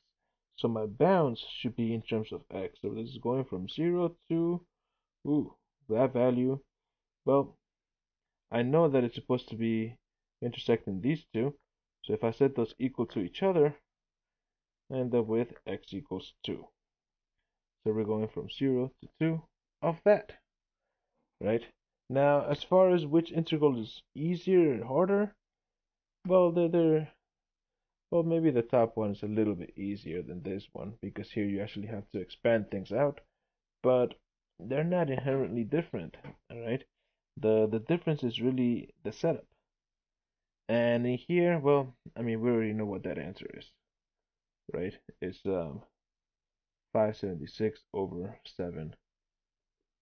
Speaker 1: so my bounds should be in terms of x. So this is going from 0 to, that value. Well, I know that it's supposed to be intersecting these two, so if I set those equal to each other, I end up with x equals 2. So we're going from 0 to 2 of that, right? Now, as far as which integral is easier and harder, well, well, maybe the top one is a little bit easier than this one, because here you actually have to expand things out, but they're not inherently different, all right? The difference is really the setup. And in here, well, I mean, we already know what that answer is, right? It's 576 over 7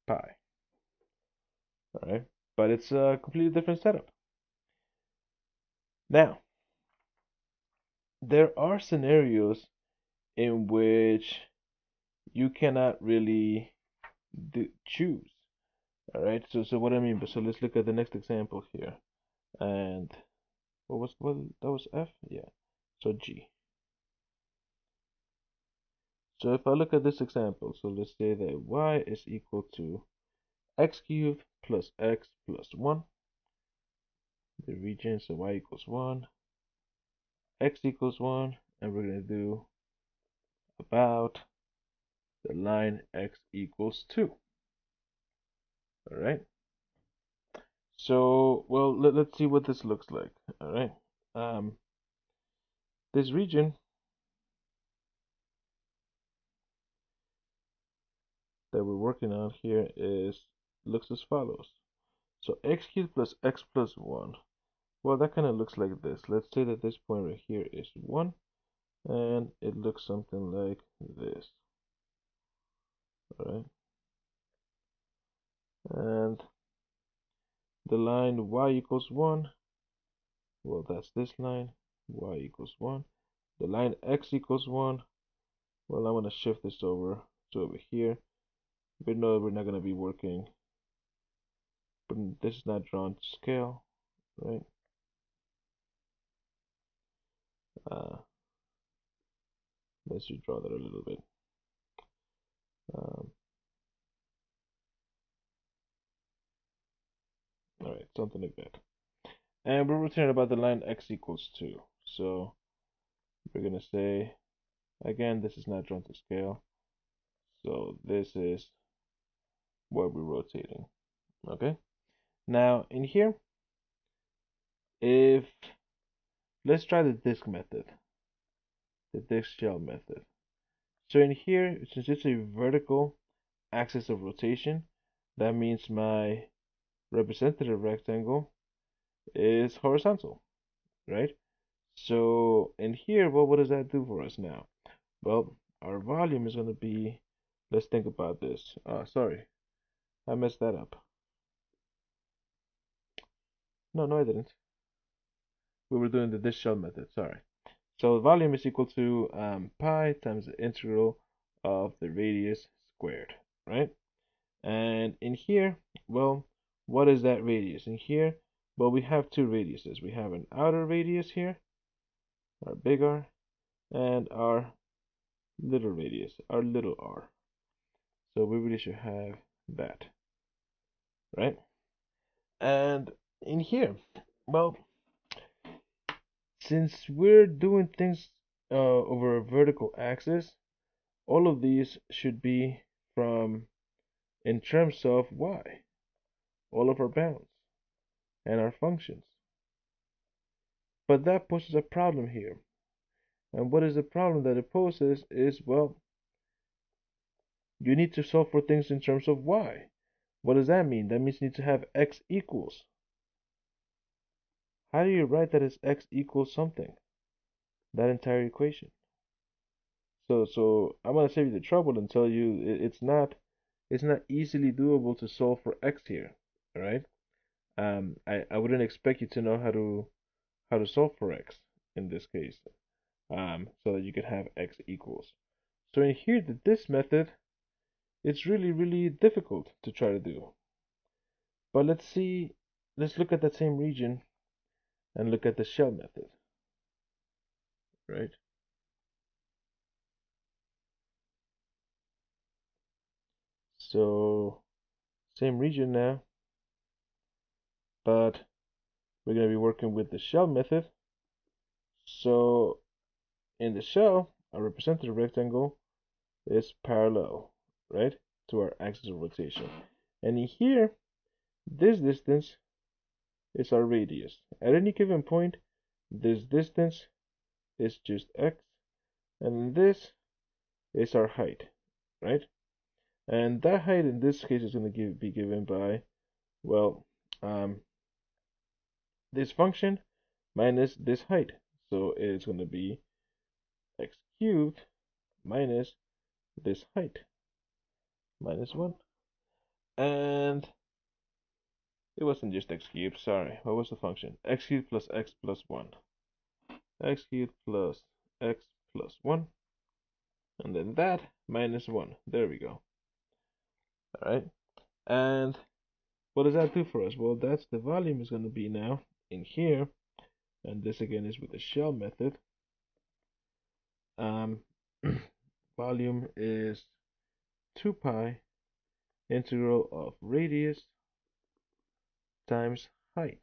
Speaker 1: pi, all right? But it's a completely different setup. Now, there are scenarios in which you cannot really choose. All right. So what I mean, but so let's look at the next example here. And what that was F? Yeah. So G. So if I look at this example, so let's say that y is equal to x cubed plus x plus 1. The region, so y equals 1, x equals 1, and we're going to do about the line x equals 2. All right. So, well, let's see what this looks like. All right. This region that we're working on here looks as follows. So x cubed plus x plus 1. Well, that kind of looks like this. Let's say that this point right here is 1, and it looks something like this. All right. And the line y equals 1, well, that's this line, y equals 1. The line x equals 1, well, I'm going to shift this over to over here. We know we're not going to be working, but this is not drawn to scale, right? Let's redraw that a little bit. Um, all right, something like that. And we're returning about the line x equals 2. So we're gonna say, again, this is not drawn to scale, so this is what we're rotating. Okay. Now in here, if let's try the disk method, the disk shell method. So in here, since it's a vertical axis of rotation, that means my representative rectangle is horizontal, right? So in here, well, what does that do for us now? Well, our volume is going to be, let's think about this. Sorry, I messed that up. No, I didn't. We were doing the disk shell method, sorry. So volume is equal to pi times the integral of the radius squared, right? And in here, well, what is that radius? In here, well, we have two radiuses. We have an outer radius here, our big R, and our little radius, our little r. So we really should have that, right? And in here, well, since we're doing things over a vertical axis, all of these should be from in terms of y, all of our bounds and our functions. But that poses a problem here. And what is the problem that it poses is, well, you need to solve for things in terms of y. What does that mean? That means you need to have x equals. How do you write that as x equals something? That entire equation. So I'm gonna save you the trouble and tell you it's not easily doable to solve for x here. All right. I wouldn't expect you to know how to solve for x in this case. So that you can have x equals. So in here, this method, it's really difficult to try to do. But let's look at that same region and look at the shell method, right? So same region now, but we're going to be working with the shell method. So in the shell, our representative rectangle is parallel, right, to our axis of rotation. And in here, this distance is our radius. At any given point, this distance is just x, and this is our height, right? And that height in this case is going to be given by, well, this function minus this height. So it's going to be x cubed minus this height minus 1. And it wasn't just x cubed, sorry. What was the function? X cubed plus x plus 1. X cubed plus x plus 1. And then that minus 1. There we go. All right. And what does that do for us? Well, that's the volume is going to be now in here. And this again is with the shell method. Volume is 2 pi integral of radius times height,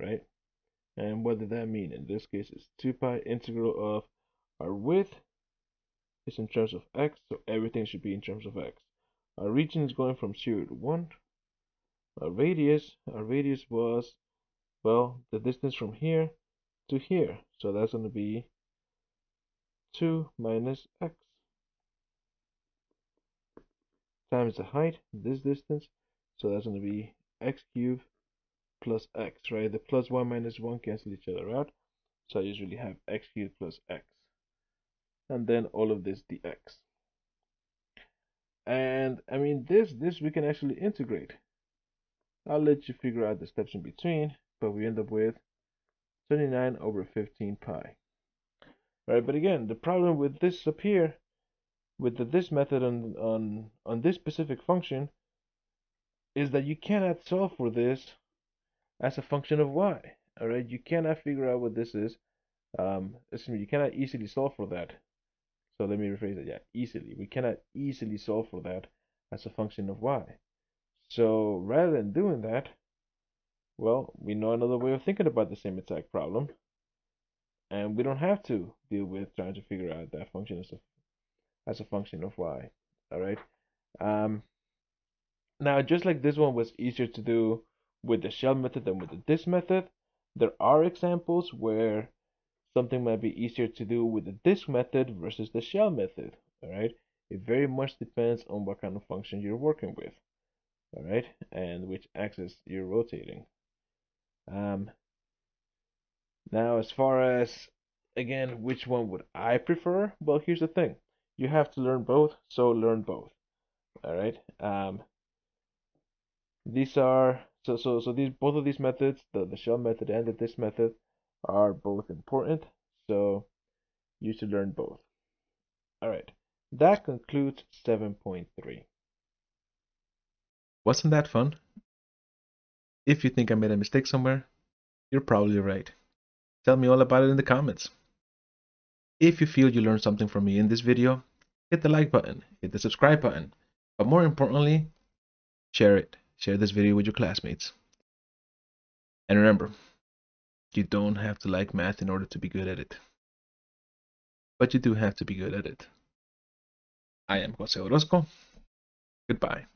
Speaker 1: right? And what did that mean? In this case, it's 2 pi integral of our width is in terms of x, so everything should be in terms of x. Our region is going from 0 to 1. Our radius was, well, the distance from here to here. So that's going to be 2 minus x times the height, this distance. So that's going to be x cubed plus x, right? The plus 1 minus 1 cancel each other out. So I usually have x cubed plus x. And then all of this dx. And I mean, this we can actually integrate. I'll let you figure out the steps in between, but we end up with 29 over 15 pi. Right, but again, the problem with this up here, with this method on this specific function, is that you cannot solve for this as a function of y. All right, you cannot figure out what this is. Excuse me, you cannot easily solve for that. So let me rephrase it. Yeah, easily. We cannot easily solve for that as a function of y. So rather than doing that, well, we know another way of thinking about the same exact problem. and we don't have to deal with trying to figure out that function as a function of y. All right. Um, Now, just like this one was easier to do with the shell method than with the disk method, there are examples where something might be easier to do with the disk method versus the shell method. All right. It very much depends on what kind of function you're working with. All right, and which axis you're rotating. Um, Now, as far as again, which one would I prefer? Well, here's the thing: you have to learn both, so learn both. All right. These are so these both of these methods, the shell method and the disk method, are both important. So you should learn both. All right. That concludes 7.3.
Speaker 2: Wasn't that fun? If you think I made a mistake somewhere, you're probably right. Tell me all about it in the comments. If you feel you learned something from me in this video, hit the like button, hit the subscribe button, but more importantly, share it. Share this video with your classmates. And remember, you don't have to like math in order to be good at it. But you do have to be good at it. I am Jose Orozco. Goodbye.